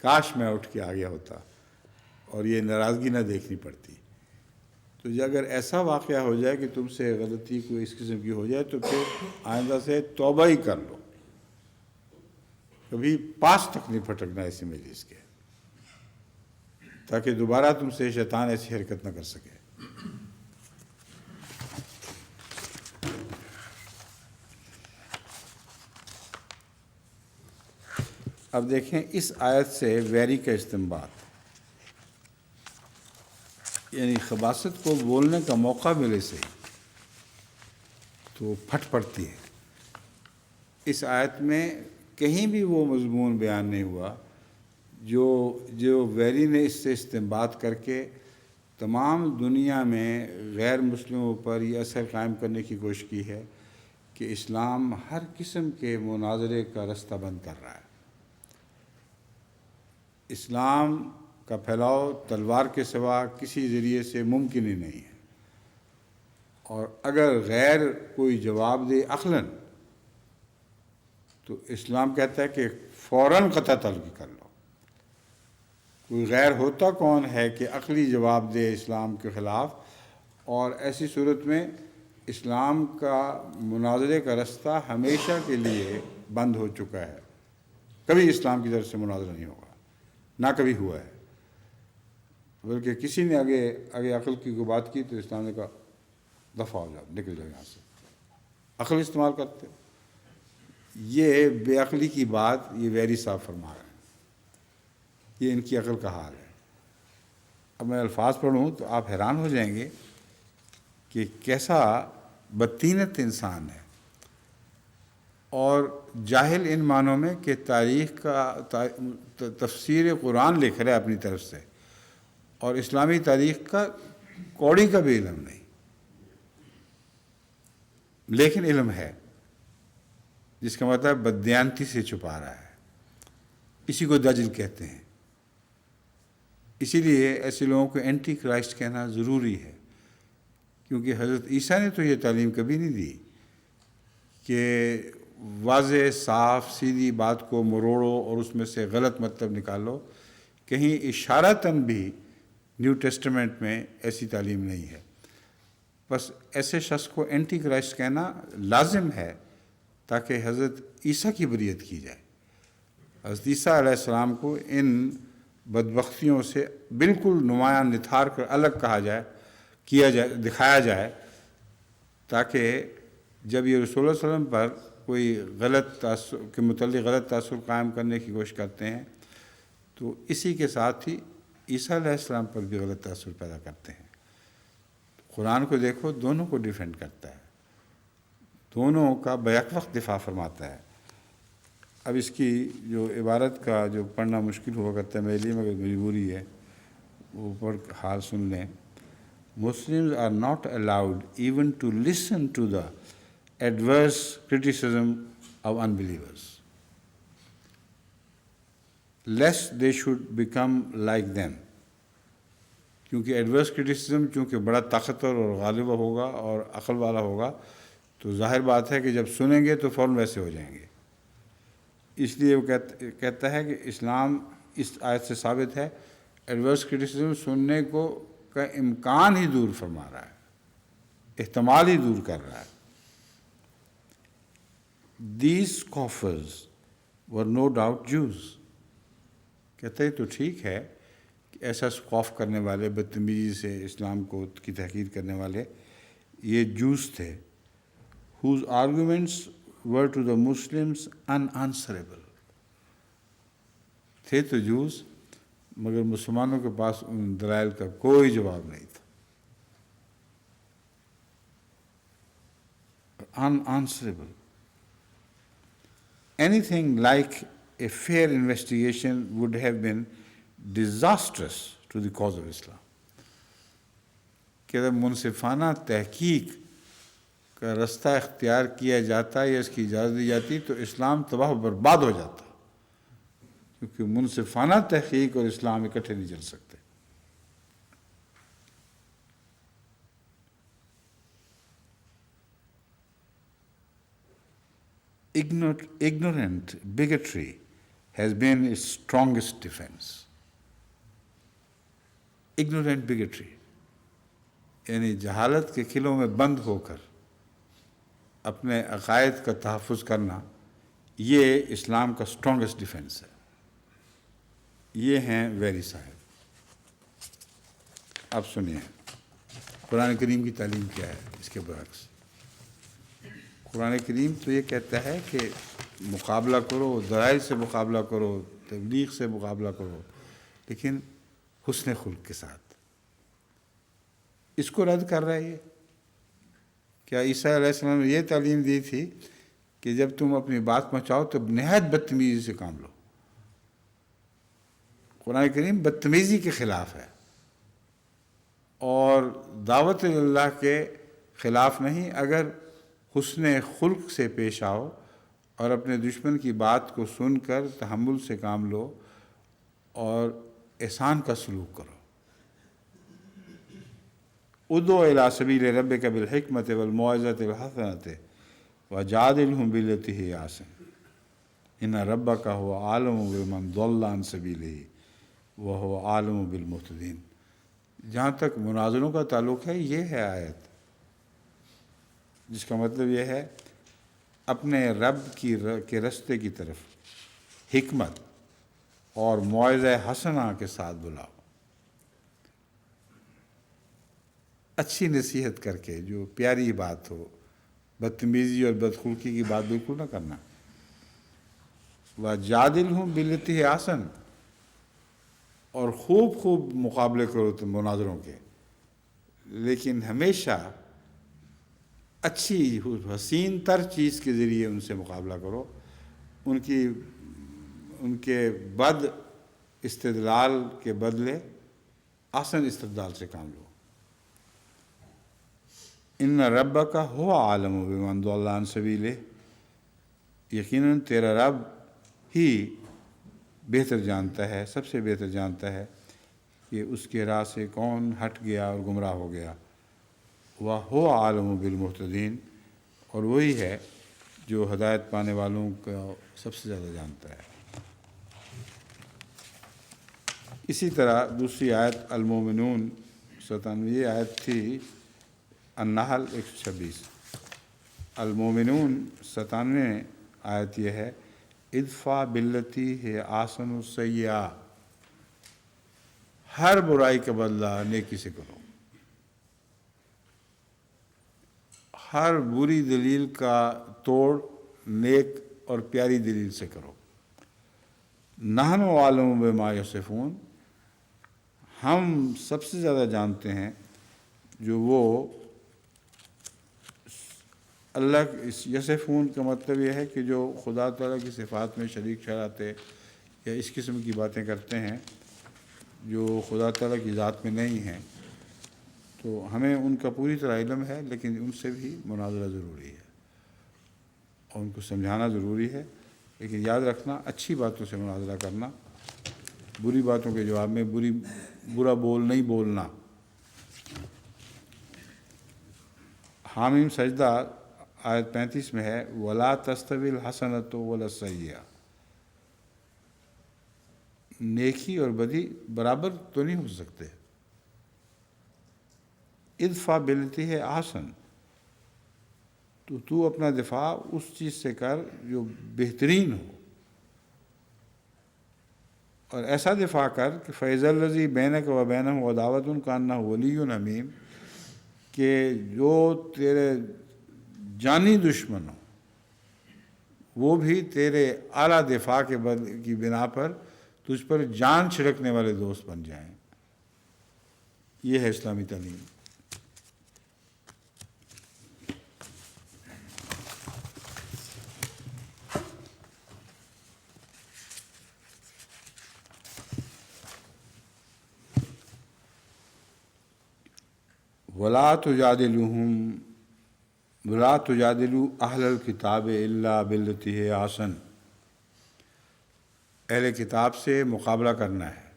کاش میں اٹھ کے آ گیا ہوتا اور یہ ناراضگی نہ دیکھنی پڑتی۔ تو اگر ایسا واقعہ ہو جائے کہ تم سے غلطی کوئی اس قسم کی ہو جائے تو پھر آئندہ سے توبہ ہی کر لو، کبھی پاس تک نہیں پھٹکنا ایسی مجلس کے، تاکہ دوبارہ تم سے شیطان ایسی حرکت نہ کر سکے۔ اب دیکھیں اس آیت سے ویری کا استنباط، یعنی خباثت کو بولنے کا موقع ملے سے تو پھٹ پڑتی ہے۔ اس آیت میں کہیں بھی وہ مضمون بیان نہیں ہوا جو ویری نے اس سے استنباط کر کے تمام دنیا میں غیر مسلموں پر یہ اثر قائم کرنے کی کوشش کی ہے کہ اسلام ہر قسم کے مناظرے کا رستہ بند کر رہا ہے۔ اسلام کا پھیلاؤ تلوار کے سوا کسی ذریعے سے ممکن ہی نہیں ہے، اور اگر غیر کوئی جواب دے عقلاً تو اسلام کہتا ہے کہ فوراً قطع طلب کر لو۔ کوئی غیر ہوتا کون ہے کہ عقلی جواب دے اسلام کے خلاف؟ اور ایسی صورت میں اسلام کا مناظرے کا رستہ ہمیشہ کے لیے بند ہو چکا ہے، کبھی اسلام کی طرف سے مناظرہ نہیں ہوگا، نہ کبھی ہوا ہے۔ بلکہ کسی نے آگے عقل کی کوئی بات کی تو اسلام نے کہا دفع ہو جاؤ، نکل جاؤ یہاں سے، عقل استعمال کرتے۔ یہ بے عقلی کی بات یہ ویری صاحب فرما رہے ہیں، یہ ان کی عقل کا حال ہے۔ اب میں الفاظ پڑھوں تو آپ حیران ہو جائیں گے کہ کیسا بدطینت انسان ہے، اور جاہل ان معنوں میں کہ تاریخ کا تفسیر قرآن لکھ رہا ہے اپنی طرف سے، اور اسلامی تاریخ کا کوڑی کا بھی علم نہیں، لیکن علم ہے، جس کا مطلب بددیانتی سے چھپا رہا ہے۔ اسی کو دجل کہتے ہیں۔ اسی لیے ایسے لوگوں کو اینٹی کرائسٹ کہنا ضروری ہے، کیونکہ حضرت عیسیٰ نے تو یہ تعلیم کبھی نہیں دی کہ واضح صاف سیدھی بات کو مروڑو اور اس میں سے غلط مطلب نکالو۔ کہیں اشارتاً بھی نیو ٹیسٹمنٹ میں ایسی تعلیم نہیں ہے۔ بس ایسے شخص کو اینٹی کرائسٹ کہنا لازم ہے تاکہ حضرت عیسیٰ کی بریت کی جائے، حضرت عیسیٰ علیہ السلام کو ان بدبختیوں سے بالکل نمایاں نتھار کر الگ دکھایا جائے، تاکہ جب یہ رسول اللہ صلی اللہ علیہ وسلم پر کوئی غلط تاثر کے متعلق غلط تاثر قائم کرنے کی کوشش کرتے ہیں تو اسی کے ساتھ ہی عیسیٰ علیہ السلام پر بھی غلط تاثر پیدا کرتے ہیں۔ قرآن کو دیکھو، دونوں کو ڈیفینڈ کرتا ہے، دونوں کا بیک وقت دفاع فرماتا ہے۔ اب اس کی جو عبارت کا جو پڑھنا مشکل ہوا کرتا ہے میرے لیے، مگر مجبوری ہے، وہ اوپر حال سن لیں۔ Muslims are not allowed even to listen to the adverse criticism of unbelievers, lest they should become like them. کیونکہ ایڈورس کرٹیسزم چونکہ بڑا طاقتور اور غالب ہوگا اور عقل والا ہوگا، تو ظاہر بات ہے کہ جب سنیں گے تو فوراً ویسے ہو جائیں گے۔ اس لیے وہ کہتا ہے کہ اسلام اس آیت سے ثابت ہے، ایڈورس کرٹیسزم سننے کو کا امکان ہی دور فرما رہا ہے، احتمال ہی دور کر رہا ہے۔ These scoffers were no doubt Jews. کہتے ہیں تو ٹھیک ہے کہ ایسا سکوف کرنے والے، بدتمیزی سے اسلام کو کی تحقیر کرنے والے یہ جوز تھے، whose arguments were to the Muslims unanswerable. تھے تو جوز، مگر مسلمانوں کے پاس ان دلائل کا کوئی جواب نہیں تھا۔ unanswerable. Anything like a fair investigation would have been disastrous to the cause of Islam. کہ اگر منصفانہ تحقیق کا رستہ اختیار کیا جاتا یا اس کی اجازت دی جاتی تو اسلام تباہ و برباد ہو جاتا، کیونکہ منصفانہ تحقیق اور اسلام اکٹھے نہیں چل سکتے۔ Ignorant bigotry has been its strongest defense. Ignorant bigotry یعنی جہالت کے قلعوں میں بند ہو کر اپنے عقائد کا تحفظ کرنا، یہ اسلام کا اسٹرانگسٹ ڈیفینس ہے۔ یہ ہیں ویری صاحب۔ اب سنیے قرآن کریم کی تعلیم کیا ہے اس کے برعکس۔ قرآن کریم تو یہ کہتا ہے کہ مقابلہ کرو، دلائل سے مقابلہ کرو، تبلیغ سے مقابلہ کرو، لیکن حسن خلق کے ساتھ۔ اس کو رد کر رہا ہے یہ۔ کیا عیسیٰ علیہ السلام نے یہ تعلیم دی تھی کہ جب تم اپنی بات پہنچاؤ تو نہایت بدتمیزی سے کام لو؟ قرآن کریم بدتمیزی کے خلاف ہے اور دعوت اللہ کے خلاف نہیں۔ اگر حسن خلق سے پیش آؤ اور اپنے دشمن کی بات کو سن کر تحمل سے کام لو اور احسان کا سلوک کرو۔ ادعو الی سبیل ربک بالحکمۃ والموعظۃ الحسنۃ وجادلہم باللتی ہی احسن ان ربک هو اعلم بمن ضل عن سبیلہ وہو اعلم بالمہتدین۔ جہاں تک مناظروں کا تعلق ہے، یہ ہے آیت جس کا مطلب یہ ہے اپنے رب کے رستے کی طرف حکمت اور موعظہ حسنہ کے ساتھ بلاؤ، اچھی نصیحت کر کے، جو پیاری بات ہو، بدتمیزی اور بدخلقی کی بات بالکل نہ کرنا۔ وَجَادِلْهُمْ بِالَّتِي هِيَ أَحْسَنُ، اور خوب مقابلے کرو تم مناظروں کے، لیکن ہمیشہ اچھی حسین تر چیز کے ذریعے ان سے مقابلہ کرو، ان کے بد استدلال کے بدلے احسن استدلال سے کام لو۔ ان ربک هو اعلم بمن ضل عن سبیلہ، یقیناً تیرا رب ہی بہتر جانتا ہے، سب سے بہتر جانتا ہے کہ اس کے راہ سے کون ہٹ گیا اور گمراہ ہو گیا۔ وَهُوَ عَالِمُ بِالْمُهْتَدِينَ، اور وہی ہے جو ہدایت پانے والوں کا سب سے زیادہ جانتا ہے۔ اسی طرح دوسری آیت المومنون 97 آیت تھی، النحل 126۔ المومنون 97 آیت یہ ہے، ادفع باللتی ہے احسن السیئہ، ہر برائی کا بدلہ نیکی سے کرو، ہر بری دلیل کا توڑ نیک اور پیاری دلیل سے کرو۔ نحن عالم بما یصفون، ہم سب سے زیادہ جانتے ہیں جو وہ اللہ یصفون کا مطلب یہ ہے کہ جو خدا تعالیٰ کی صفات میں شریک ٹھہراتے یا اس قسم کی باتیں کرتے ہیں جو خدا تعالیٰ کی ذات میں نہیں ہیں، تو ہمیں ان کا پوری طرح علم ہے، لیکن ان سے بھی مناظرہ ضروری ہے اور ان کو سمجھانا ضروری ہے. لیکن یاد رکھنا، اچھی باتوں سے مناظرہ کرنا، بری باتوں کے جواب میں برا بول نہیں بولنا. حامیم سجدہ آیت 35 میں ہے وَلَا تَسْتَوِي الْحَسَنَةُ وَلَا السَّيِّئَةُ. نیکی اور بدی برابر تو نہیں ہو سکتے. ادفع بالتی ہے احسن، تو اپنا دفاع اس چیز سے کر جو بہترین ہو، اور ایسا دفاع کر کہ فَإِذَا الَّذِي بَيْنَكَ وَبَيْنَهُ عَدَاوَةٌ كَأَنَّهُ وَلِيٌّ حَمِيمٌ، کہ جو تیرے جانی دشمن ہو وہ بھی تیرے اعلیٰ دفاع کی بنا پر تجھ پر جان چھڑکنے والے دوست بن جائیں. یہ ہے اسلامی تعلیم. وَلَا تُجَادِلُوا أَهْلَ الْكِتَابِ إِلَّا بِالَّتِي هِيَ أَحْسَنُ. اہل کتاب سے مقابلہ کرنا ہے،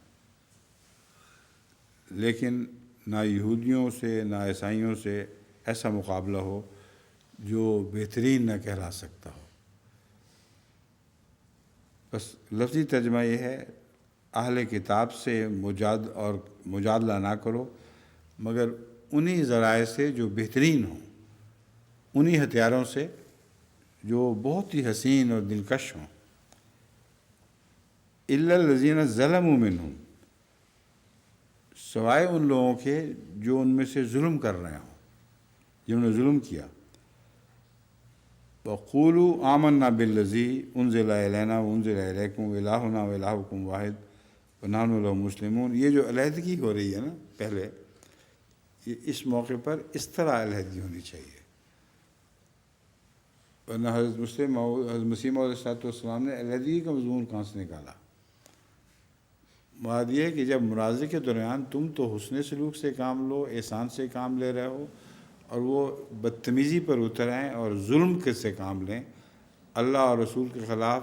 لیکن نہ یہودیوں سے نہ عیسائیوں سے ایسا مقابلہ ہو جو بہترین نہ کہلا سکتا ہو. بس لفظی ترجمہ یہ ہے، اہل کتاب سے مجادلہ نہ کرو مگر انہی ذرائع سے جو بہترین ہوں، انہی ہتھیاروں سے جو بہت ہی حسین اور دلکش ہوں. إِلَّا الَّذِينَ ظَلَمُوا مِنْهُمْ، سوائے ان لوگوں کے جو ان میں سے ظلم کر رہے ہوں، جنہوں نے ظلم کیا. وَقُولُوا آمَنَّا بِالَّذِي أُنزِلَ إِلَيْنَا وَأُنزِلَ إِلَيْكُمْ وَإِلَٰهُنَا وَإِلَٰهُكُمْ وَاحِدٌ وَنَحْنُ لَهُ مُسْلِمُونَ. یہ جو علیحدگی ہو رہی ہے نا پہلے، اس موقع پر اس طرح علیحدگی ہونی چاہیے، ورنہ حضرت مسیح موعود علیہ السلام نے علیحدگی کا مضمون کہاں سے نکالا. مراد یہ ہے کہ جب مناظرے کے دوران تم تو حسن سلوک سے کام لو، احسان سے کام لے رہے ہو، اور وہ بدتمیزی پر اتر آئیں اور ظلم سے کام لیں، اللہ اور رسول کے خلاف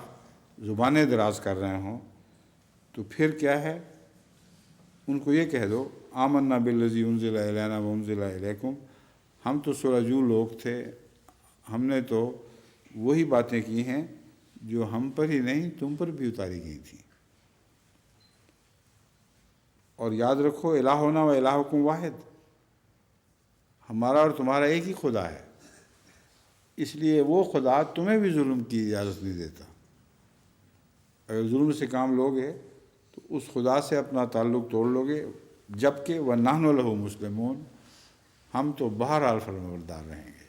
زبانیں دراز کر رہے ہوں، تو پھر کیا ہے؟ ان کو یہ کہہ دو آمنا بالذی انزل الینا وانزل الیکم، ہم تو سرجو لوگ تھے، ہم نے تو وہی باتیں کی ہیں جو ہم پر ہی نہیں تم پر بھی اتاری گئی تھیں. اور یاد رکھو الہنا و الہکم واحد، ہمارا اور تمہارا ایک ہی خدا ہے، اس لیے وہ خدا تمہیں بھی ظلم کی اجازت نہیں دیتا. اگر ظلم سے کام لوگے تو اس خدا سے اپنا تعلق توڑ لوگے، جبکہ وَنَحْنُ لَهُ مُسْلِمُونَ، ہم تو بہرحال فرمانبردار رہیں گے.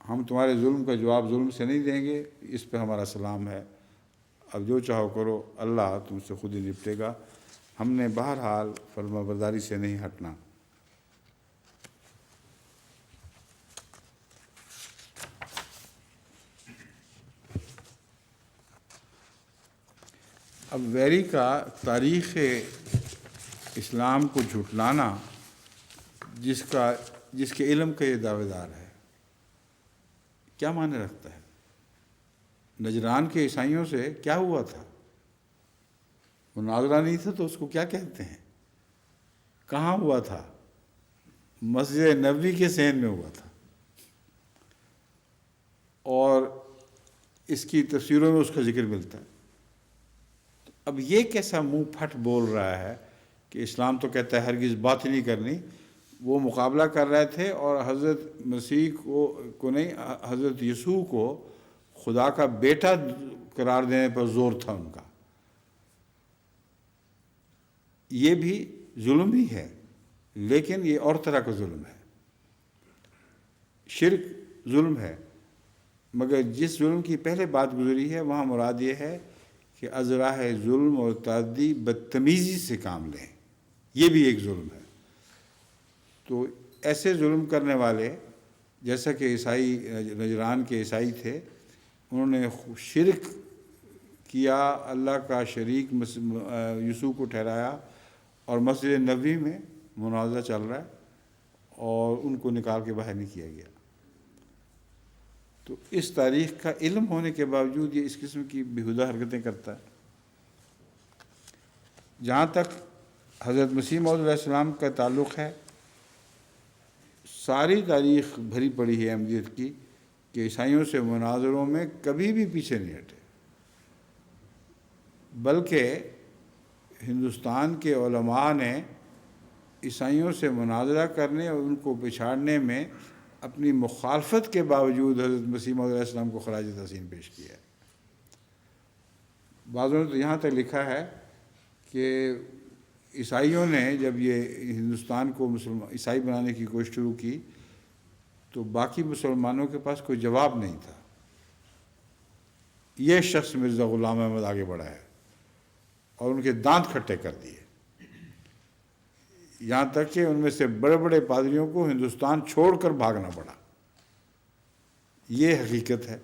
ہم تمہارے ظلم کا جواب ظلم سے نہیں دیں گے، اس پہ ہمارا سلام ہے، اب جو چاہو کرو، اللہ تم سے خود ہی نپٹے گا. ہم نے بہرحال فرمانبرداری سے نہیں ہٹنا. اب ویری کا تاریخ اسلام کو جھٹلانا، جس کے علم کا یہ دعوے دار ہے، کیا معنی رکھتا ہے؟ نجران کے عیسائیوں سے کیا ہوا تھا؟ مناظرہ نہیں تھا تو اس کو کیا کہتے ہیں؟ کہاں ہوا تھا؟ مسجد نبوی کے صحن میں ہوا تھا، اور اس کی تفسیروں میں اس کا ذکر ملتا ہے. اب یہ کیسا منہ پھٹ بول رہا ہے کہ اسلام تو کہتا ہے ہرگز بات نہیں کرنی. وہ مقابلہ کر رہے تھے، اور حضرت مسیح کو نہیں، حضرت یسوع کو خدا کا بیٹا قرار دینے پر زور تھا ان کا. یہ بھی ظلم ہی ہے، لیکن یہ اور طرح کا ظلم ہے. شرک ظلم ہے، مگر جس ظلم کی پہلے بات گزری ہے وہاں مراد یہ ہے کہ از راہ ظلم اور تعدی بدتمیزی سے کام لیں. یہ بھی ایک ظلم ہے. تو ایسے ظلم کرنے والے جیسا کہ عیسائی نجران کے عیسائی تھے، انہوں نے شرک کیا، اللہ کا شریک یسوع کو ٹھہرایا، اور مسجد نبوی میں مناظرہ چل رہا ہے اور ان کو نکال کے باہر نہیں کیا گیا۔ تو اس تاریخ کا علم ہونے کے باوجود یہ اس قسم کی بیہودہ حرکتیں کرتا ہے۔ جہاں تک حضرت مسیح موعود علیہ السلام کا تعلق ہے، ساری تاریخ بھری پڑی ہے احمدیت کی کہ عیسائیوں سے مناظروں میں کبھی بھی پیچھے نہیں ہٹے، بلکہ ہندوستان کے علماء نے عیسائیوں سے مناظرہ کرنے اور ان کو پچھاڑنے میں اپنی مخالفت کے باوجود حضرت مسیح موعود علیہ السلام کو خراج تحسین پیش کیا ہے۔ بعضوں نے تو یہاں تک لکھا ہے کہ عیسائیوں نے جب یہ ہندوستان کو عیسائی بنانے کی کوشش شروع کی تو باقی مسلمانوں کے پاس کوئی جواب نہیں تھا۔ یہ شخص مرزا غلام احمد آگے بڑھا ہے اور ان کے دانت کھٹے کر دیے، یہاں تک کہ ان میں سے بڑے بڑے پادریوں کو ہندوستان چھوڑ کر بھاگنا پڑا۔ یہ حقیقت ہے،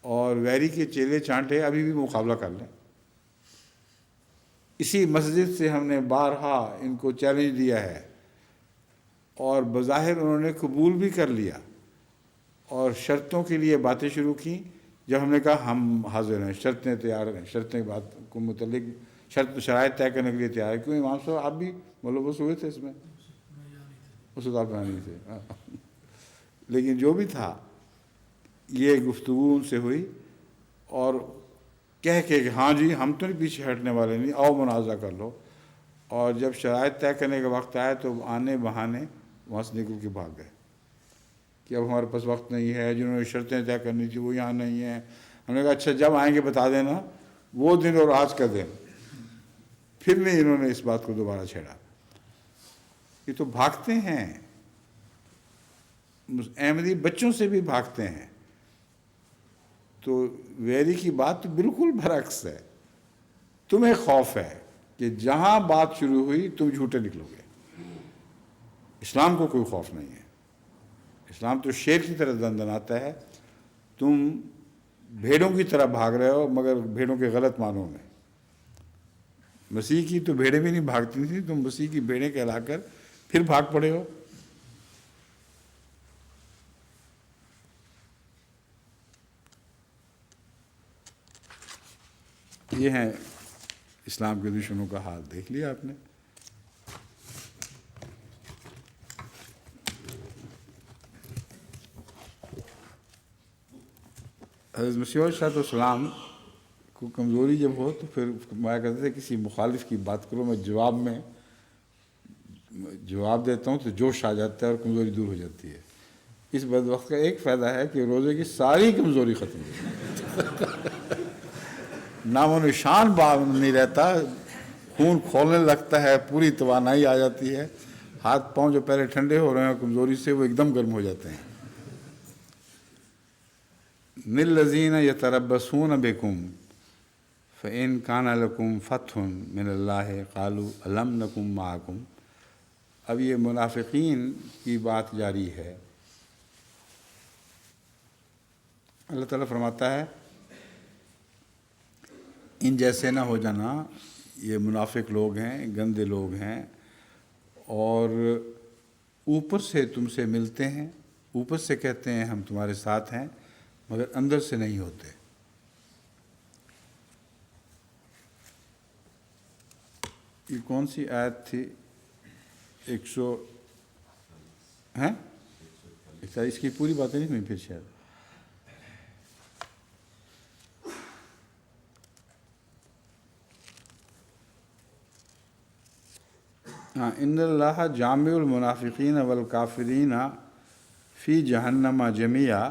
اور ویری کے چیلے چانٹے ابھی بھی مقابلہ کر لیں۔ اسی مسجد سے ہم نے بارہا ان کو چیلنج دیا ہے، اور بظاہر انہوں نے قبول بھی کر لیا اور شرطوں کے لیے باتیں شروع کیں۔ جب ہم نے کہا ہم حاضر ہیں، شرطیں تیار ہیں، شرطیں بات کو متعلق شرائط طے کرنے کے لیے تیار ہے، کیوں امام صاحب آپ بھی ملوث ہوئے تھے اس میں؟ اس وقت آپ نہیں تھے، لیکن جو بھی تھا یہ گفتگو ان سے ہوئی، اور کہہ کے کہ ہاں جی ہم تو نہیں پیچھے ہٹنے والے، نہیں، آؤ مناظرہ کر لو۔ اور جب شرائط طے کرنے کا وقت آیا تو آنے بہانے وہاں سے نکل کے بھاگ گئے کہ اب ہمارے پاس وقت نہیں ہے، جنہوں نے شرطیں طے کرنی تھی وہ یہاں نہیں ہیں۔ ہم نے کہا اچھا جب آئیں گے بتا دینا، وہ دن اور آج کا دن۔ پھر نہیں انہوں نے اس بات کو دوبارہ چھیڑا۔ یہ تو بھاگتے ہیں، احمدی بچوں سے بھی بھاگتے ہیں۔ تو ویری کی بات تو بالکل برعکس ہے، تمہیں خوف ہے کہ جہاں بات شروع ہوئی تم جھوٹے نکلو گے۔ اسلام کو کوئی خوف نہیں ہے، اسلام تو شیر کی طرح دندناتا ہے، تم بھیڑوں کی طرح بھاگ رہے ہو مگر بھیڑوں کے غلط معنوں میں۔ مسیح کی تو بھیڑیں بھی نہیں بھاگتی تھیں، تم مسیح کی بھیڑیں کہلا کر پھر بھاگ پڑے ہو۔ یہ ہیں اسلام کے دشمنوں کا حال، دیکھ لیا آپ نے۔ حضرت مسیح علیہ السلام کو کمزوری جب ہو تو پھر فرمایا کرتے تھے کسی مخالف کی بات کرو، میں جواب دیتا ہوں تو جوش آ جاتا ہے اور کمزوری دور ہو جاتی ہے۔ اس بدبخت کا ایک فائدہ ہے کہ روزے کی ساری کمزوری ختم ہو جاتی، نام و نشان نہیں رہتا، خون کھولنے لگتا ہے، پوری توانائی آ جاتی ہے، ہاتھ پاؤں جو پہلے ٹھنڈے ہو رہے ہیں کمزوری سے وہ ایک دم گرم ہو جاتے ہیں۔ لِلَّذِينَ يَتَرَبَّصُونَ بِكُمْ فَإِنْ كَانَ لَكُمْ فَتْحٌ مِّنَ اللَّهِ قَالُوا أَلَمْ نَكُن مَّعَكُمْ۔ اب یہ منافقین کی بات جاری ہے۔ اللہ تعالیٰ فرماتا ہے ان جیسے نہ ہو جانا، یہ منافق لوگ ہیں، گندے لوگ ہیں، اور اوپر سے تم سے ملتے ہیں، اوپر سے کہتے ہیں ہم تمہارے ساتھ ہیں، مگر اندر سے نہیں ہوتے۔ یہ کون سی آیت تھی؟ 100 اس کی پوری باتیں نہیں ہوئی پھر شاید۔ ہاں، ان اللہ جامع المنافقین والکافرین فی جہنم جمیعا۔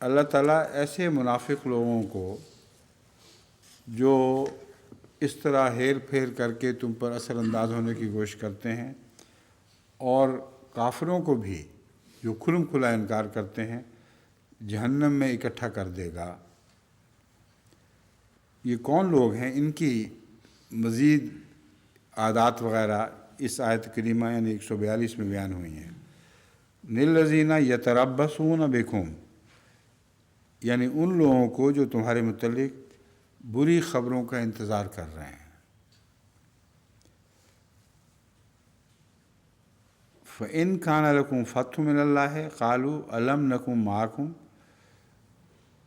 اللہ تعالیٰ ایسے منافق لوگوں کو جو اس طرح ہیر پھیر کر کے تم پر اثر انداز ہونے کی کوشش کرتے ہیں، اور کافروں کو بھی جو کھلم کھلا انکار کرتے ہیں، جہنم میں اکٹھا کر دے گا۔ یہ کون لوگ ہیں؟ ان کی مزید عادات وغیرہ اس آیت کریمہ یعنی 142 میں بیان ہوئی ہیں۔ للذین یتربصون بکم، یعنی ان لوگوں کو جو تمہارے متعلق بری خبروں کا انتظار کر رہے ہیں۔ فَإِنْ كَانَ لَكُمْ فَتْحٌ مِّنَ اللَّهِ قَالُوا أَلَمْ نَكُن مَّعَكُمْ،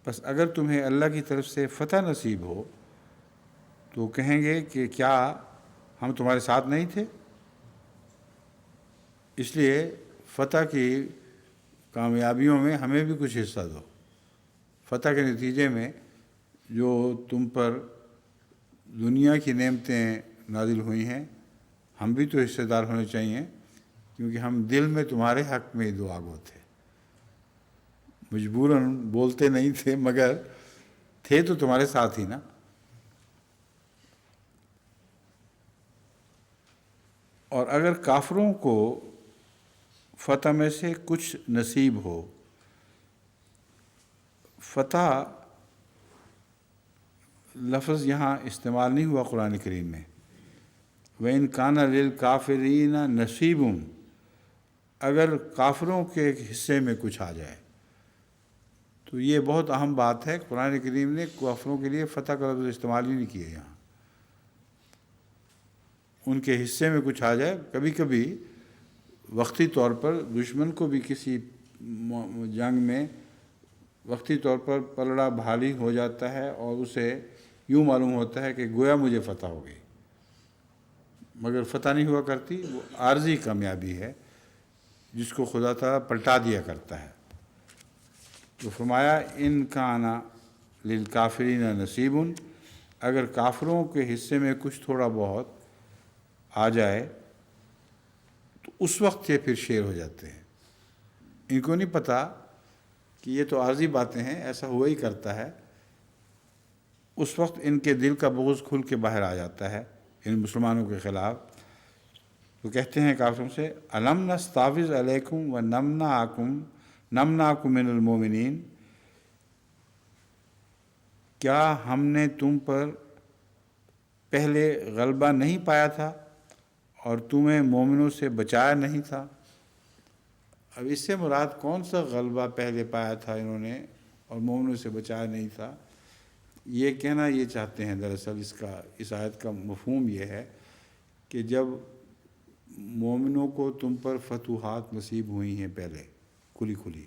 بس اگر تمہیں اللہ کی طرف سے فتح نصیب ہو تو کہیں گے کہ کیا ہم تمہارے ساتھ نہیں تھے؟ اس لیے فتح کی کامیابیوں میں ہمیں بھی کچھ حصہ دو۔ فتح کے نتیجے میں جو تم پر دنیا کی نعمتیں نازل ہوئی ہیں، ہم بھی تو حصے دار ہونے چاہیے، کیونکہ ہم دل میں تمہارے حق میں دعا گو تھے، مجبوراً بولتے نہیں تھے مگر تھے تو تمہارے ساتھ ہی نا۔ اور اگر کافروں کو فتح میں سے کچھ نصیب ہو، فتح لفظ یہاں استعمال نہیں ہوا قرآن کریم میں۔ وَإِنْ كَانَ لِلْكَافِرِينَ نَصِيبٌ، اگر کافروں کے ایک حصے میں کچھ آ جائے تو یہ بہت اہم بات ہے۔ قرآن کریم نے کافروں کے لیے فتح کا لفظ استعمال ہی نہیں کیا یہاں۔ ان کے حصے میں کچھ آ جائے، کبھی کبھی وقتی طور پر دشمن کو بھی کسی جنگ میں وقتی طور پر پلڑا بھاری ہو جاتا ہے اور اسے یوں معلوم ہوتا ہے کہ گویا مجھے فتح ہو گئی، مگر فتح نہیں ہوا کرتی، وہ عارضی کامیابی ہے جس کو خدا تعالیٰ پلٹا دیا کرتا ہے۔ تو فرمایا ان کان للکافرین نصیب، اگر کافروں کے حصے میں کچھ تھوڑا بہت آ جائے تو اس وقت یہ پھر شیر ہو جاتے ہیں۔ ان کو نہیں پتہ کہ یہ تو عارضی باتیں ہیں، ایسا ہوا ہی کرتا ہے۔ اس وقت ان کے دل کا بغض کھل کے باہر آ جاتا ہے ان مسلمانوں کے خلاف۔ تو کہتے ہیں کافروں سے الم نستحوذ علیکم ونمنعکم من المؤمنین، کیا ہم نے تم پر پہلے غلبہ نہیں پایا تھا اور تمہیں مومنوں سے بچایا نہیں تھا؟ اب اس سے مراد کون سا غلبہ پہلے پایا تھا انہوں نے اور مومنوں سے بچایا نہیں تھا؟ یہ کہنا یہ چاہتے ہیں دراصل اس آیت کا مفہوم یہ ہے کہ جب مومنوں کو تم پر فتوحات نصیب ہوئی ہیں پہلے کھلی کھلی،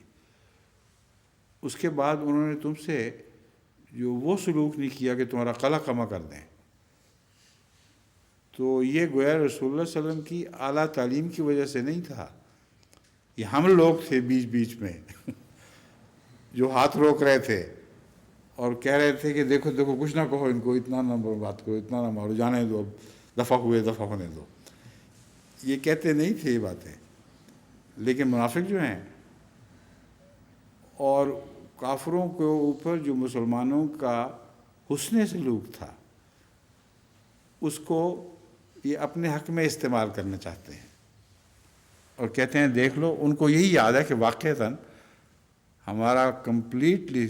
اس کے بعد انہوں نے تم سے جو وہ سلوک نہیں کیا کہ تمہارا قلع کما کر دیں، تو یہ گویا رسول اللہ صلی اللہ علیہ وسلم کی اعلیٰ تعلیم کی وجہ سے نہیں تھا، یہ ہم لوگ تھے بیچ بیچ میں جو ہاتھ روک رہے تھے اور کہہ رہے تھے کہ دیکھو دیکھو کچھ نہ کہو ان کو، اتنا نہ بات کرو، اتنا نہ مارو، جانے دو، اب دفع ہونے دو۔ یہ کہتے نہیں تھے یہ باتیں، لیکن منافق جو ہیں اور کافروں کے اوپر جو مسلمانوں کا حسن سلوک تھا اس کو یہ اپنے حق میں استعمال کرنا چاہتے ہیں اور کہتے ہیں دیکھ لو، ان کو یہی یاد ہے کہ واقعتاً ہمارا کمپلیٹلی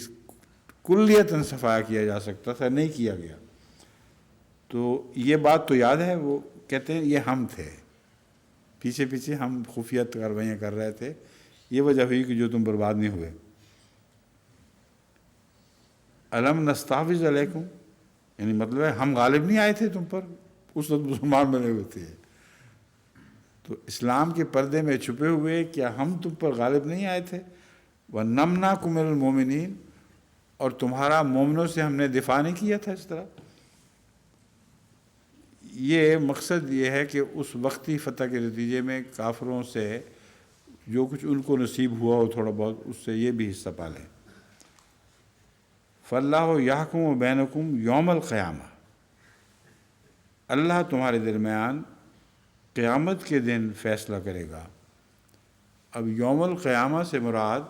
کلیتاً صفایا کیا جا سکتا تھا، نہیں کیا گیا۔ تو یہ بات تو یاد ہے، وہ کہتے ہیں یہ ہم تھے، پیچھے پیچھے ہم خفیہ کارروائیاں کر رہے تھے، یہ وجہ ہوئی کہ جو تم برباد نہیں ہوئے۔ الم نستحوذ علیکم، یعنی مطلب ہے ہم غالب نہیں آئے تھے تم پر، اس وقت مسلمان بنے ہوئے تھے۔ تو اسلام کے پردے میں چھپے ہوئے کیا ہم تم پر غالب نہیں آئے تھے؟ وَنَمْنَعْكُمْ مِنَ الْمُؤْمِنِينَ، اور تمہارا مومنوں سے ہم نے دفاع نہیں کیا تھا اس طرح۔ یہ مقصد یہ ہے کہ اس وقتی فتح کے نتیجے میں کافروں سے جو کچھ ان کو نصیب ہوا ہو تھوڑا بہت، اس سے یہ بھی حصہ پالیں۔ فَاللَّهُ يَحْكُمُ بَيْنَكُمْ يَوْمَ الْقِيَامَةِ، اللہ تمہارے درمیان قیامت کے دن فیصلہ کرے گا۔ اب یوم القیامہ سے مراد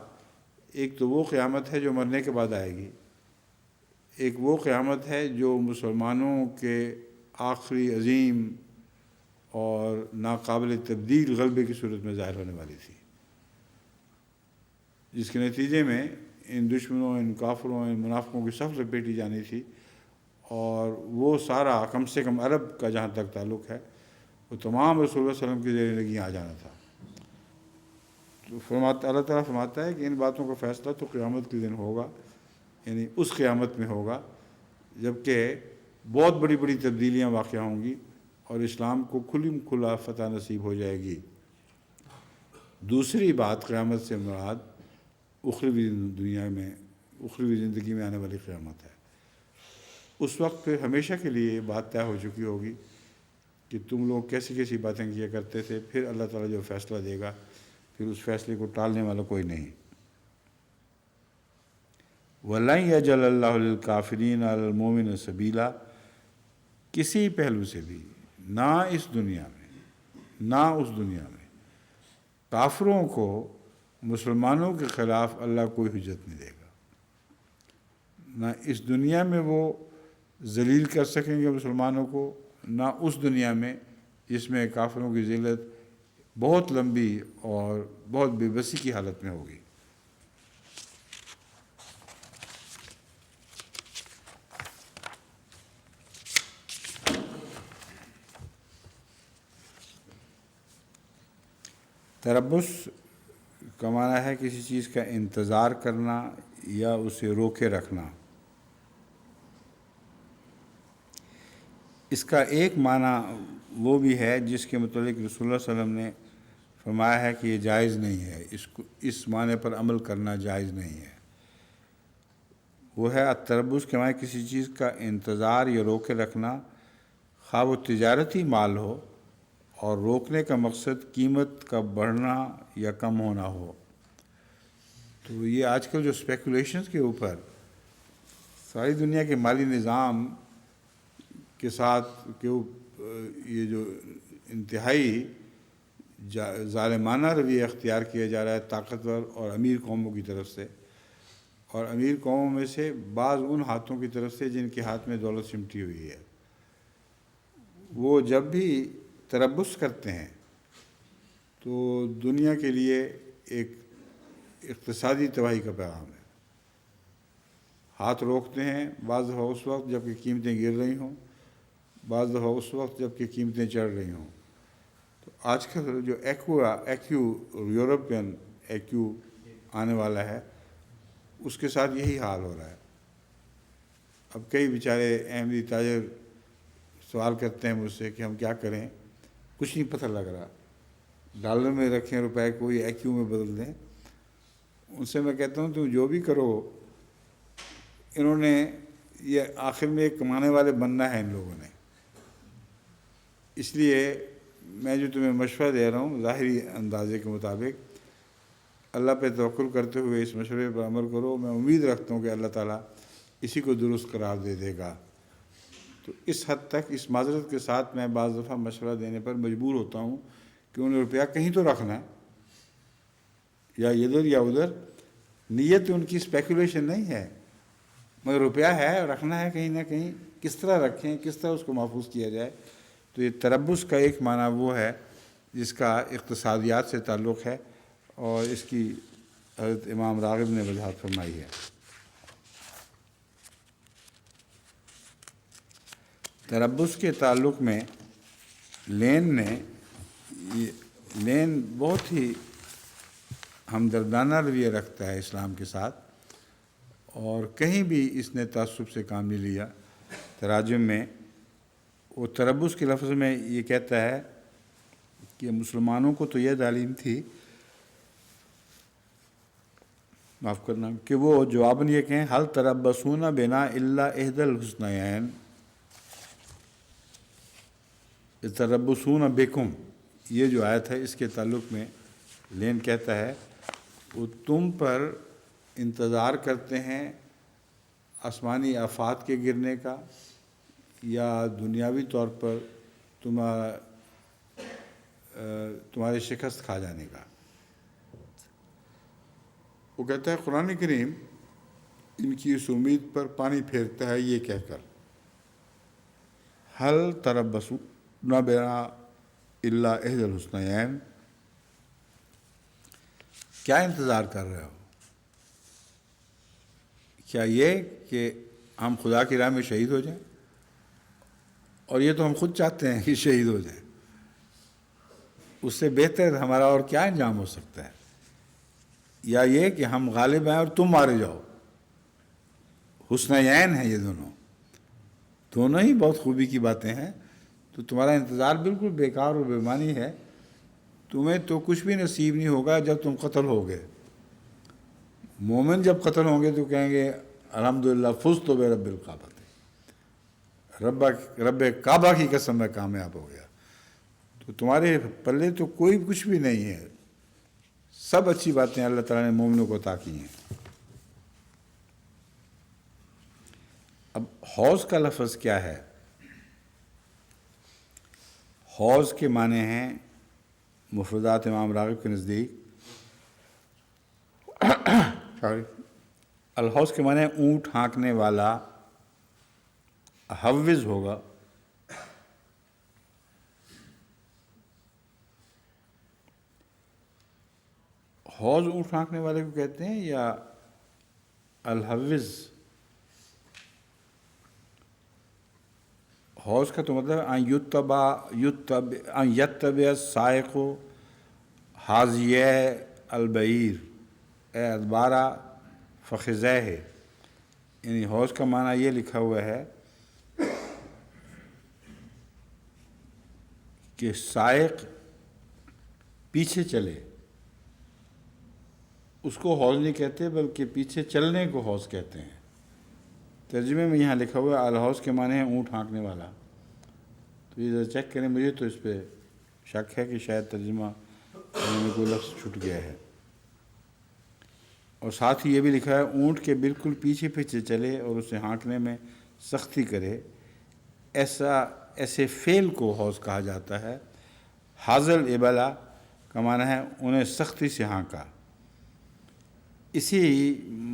ایک تو وہ قیامت ہے جو مرنے کے بعد آئے گی، ایک وہ قیامت ہے جو مسلمانوں کے آخری عظیم اور ناقابل تبدیل غلبے کی صورت میں ظاہر ہونے والی تھی، جس کے نتیجے میں ان دشمنوں، ان کافروں، ان منافقوں کی صف لپیٹی جانی تھی، اور وہ سارا کم سے کم عرب کا جہاں تک تعلق ہے وہ تمام رسول اللہ صلی اللہ علیہ وسلم کی زندگی آ جانا تھا۔ تو اللہ تعالیٰ فرماتا ہے کہ ان باتوں کا فیصلہ تو قیامت کے دن ہوگا، یعنی اس قیامت میں ہوگا جب کہ بہت بڑی بڑی تبدیلیاں واقع ہوں گی اور اسلام کو کھلا فتح نصیب ہو جائے گی۔ دوسری بات، قیامت سے مراد اخروی زندگی میں آنے والی قیامت ہے۔ اس وقت پھر ہمیشہ کے لیے یہ بات طے ہو چکی ہوگی کہ تم لوگ کیسی کیسی باتیں کیا کرتے تھے، پھر اللہ تعالیٰ جو فیصلہ دے گا پھر اس فیصلے کو ٹالنے والا کوئی نہیں۔ وَلَن يَجْعَلَ اللَّهُ لِلْكَافِرِينَ عَلَى الْمُؤْمِنِينَ سَبِيلًا، کسی پہلو سے بھی، نہ اس دنیا میں نہ اس دنیا میں کافروں کو مسلمانوں کے خلاف اللہ کوئی حجت نہیں دے گا۔ نہ اس دنیا میں وہ ذلیل کر سکیں گے مسلمانوں کو، نہ اس دنیا میں جس میں کافروں کی ذلت بہت لمبی اور بہت بے بسی کی حالت میں ہوگی۔ تربص کا معنی ہے کسی چیز کا انتظار کرنا یا اسے روکے رکھنا۔ اس کا ایک معنی وہ بھی ہے جس کے متعلق رسول اللہ صلی اللہ علیہ وسلم نے فرمایا ہے کہ یہ جائز نہیں ہے، اس معنی پر عمل کرنا جائز نہیں ہے۔ وہ ہے التربص کے معنی کسی چیز کا انتظار یا روکے رکھنا، خواہ وہ تجارتی مال ہو اور روکنے کا مقصد قیمت کا بڑھنا یا کم ہونا ہو۔ تو یہ آج کل جو اسپیکولیشنز کے اوپر ساری دنیا کے مالی نظام کے ساتھ یہ جو انتہائی ظالمانہ رویہ اختیار کیا جا رہا ہے طاقتور اور امیر قوموں کی طرف سے، اور امیر قوموں میں سے بعض ان ہاتھوں کی طرف سے جن کے ہاتھ میں دولت سمٹی ہوئی ہے، وہ جب بھی تربص کرتے ہیں تو دنیا کے لیے ایک اقتصادی تباہی کا پیغام ہے۔ ہاتھ روکتے ہیں بعض دفعہ اس وقت جب کہ قیمتیں گر رہی ہوں، بعض دفعہ اس وقت جب کہ قیمتیں چڑھ رہی ہوں۔ تو آج کل جو یورپین ایکیو آنے والا ہے، اس کے ساتھ یہی حال ہو رہا ہے۔ اب کئی بیچارے احمدی تاجر سوال کرتے ہیں مجھ سے کہ ہم کیا کریں، کچھ نہیں پتہ لگ رہا، ڈالر میں رکھیں روپے کو یا ایکیو میں بدل دیں۔ ان سے میں کہتا ہوں تم جو بھی کرو، انہوں نے یہ آخر میں ایک کمانے والے بننا ہے ان لوگوں نے۔ اس لیے میں جو تمہیں مشورہ دے رہا ہوں ظاہری اندازے کے مطابق اللہ پہ توکل کرتے ہوئے اس مشورے پر عمل کرو۔ میں امید رکھتا ہوں کہ اللہ تعالیٰ اسی کو درست قرار دے گا۔ تو اس حد تک اس معذرت کے ساتھ میں بعض دفعہ مشورہ دینے پر مجبور ہوتا ہوں کہ انہیں روپیہ کہیں تو رکھنا ہے، یا ادھر یا ادھر۔ نیت ان کی اسپیکولیشن نہیں ہے، مگر روپیہ ہے، رکھنا ہے کہیں نہ کہیں، کس طرح رکھیں، کس طرح اس کو محفوظ کیا جائے۔ تو یہ تربص کا ایک معنی وہ ہے جس کا اقتصادیات سے تعلق ہے، اور اس کی حضرت امام راغب نے وضاحت فرمائی ہے۔ تربص کے تعلق میں لین بہت ہی ہمدردانہ رویہ رکھتا ہے اسلام کے ساتھ، اور کہیں بھی اس نے تعصب سے کام نہیں لیا۔ تراجم میں وہ تربص کے لفظ میں یہ کہتا ہے کہ مسلمانوں کو تو یہ تعلیم تھی، معاف کرنا، کہ وہ جواباً یہ کہیں حل تربصون بنا الا احدی الحسنیین، تربصون بکم، یہ جو آیت ہے اس کے تعلق میں لین کہتا ہے وہ تم پر انتظار کرتے ہیں آسمانی آفات کے گرنے کا یا دنیاوی طور پر تمہارے شکست کھا جانے کا۔ وہ کہتا ہے قرآن کریم ان کی اس امید پر پانی پھیرتا ہے یہ کہہ کر حل تربصون بنا الا احدی الحسنیین، کیا انتظار کر رہے ہو؟ کیا یہ کہ ہم خدا کی راہ میں شہید ہو جائیں؟ اور یہ تو ہم خود چاہتے ہیں کہ شہید ہو جائیں، اس سے بہتر ہمارا اور کیا انجام ہو سکتا ہے؟ یا یہ کہ ہم غالب ہیں اور تم مارے جاؤ. حسنیین ہیں یہ دونوں ہی بہت خوبی کی باتیں ہیں. تو تمہارا انتظار بالکل بیکار اور بے معنی ہے. تمہیں تو کچھ بھی نصیب نہیں ہوگا جب تم قتل ہوگے. مومن جب قتل ہوں گے تو کہیں گے الحمدللہ فزت برب الکعبہ، رب کعبہ کی قسم میں کامیاب ہو گیا. تو تمہارے پلے تو کوئی کچھ بھی نہیں ہے. سب اچھی باتیں اللہ تعالیٰ نے مومنوں کو عطا کی ہیں. اب حوض کا لفظ کیا ہے؟ حوض کے معنی ہیں مفردات امام راغب کے نزدیک الحوض کے معنی اونٹ ہانکنے والا. حوض ہوگا حوض اونٹ ہانکنے والے کو کہتے ہیں یا الحوض؟ حوض کا تو مطلب ان یتبع السائق حاذیہ البعیر اے ادبارہ فخذہ ہے. یعنی حوض کا معنی یہ لکھا ہوا ہے کہ سائق پیچھے چلے. اس کو حوض نہیں کہتے بلکہ پیچھے چلنے کو حوض کہتے ہیں. ترجمے میں یہاں لکھا ہوا ہے الحوض کے معنی ہے اونٹ ہانکنے والا. تو یہ ذرا چیک کریں. مجھے تو اس پہ شک ہے کہ شاید ترجمہ میں کوئی لفظ چھوٹ گیا ہے. اور ساتھ ہی یہ بھی لکھا ہے اونٹ کے بالکل پیچھے پیچھے چلے اور اسے ہانکنے میں سختی کرے. ایسے فعل کو حوض کہا جاتا ہے. حاضل ابلا کا معنی ہے انہیں سختی سے ہانکا. اسی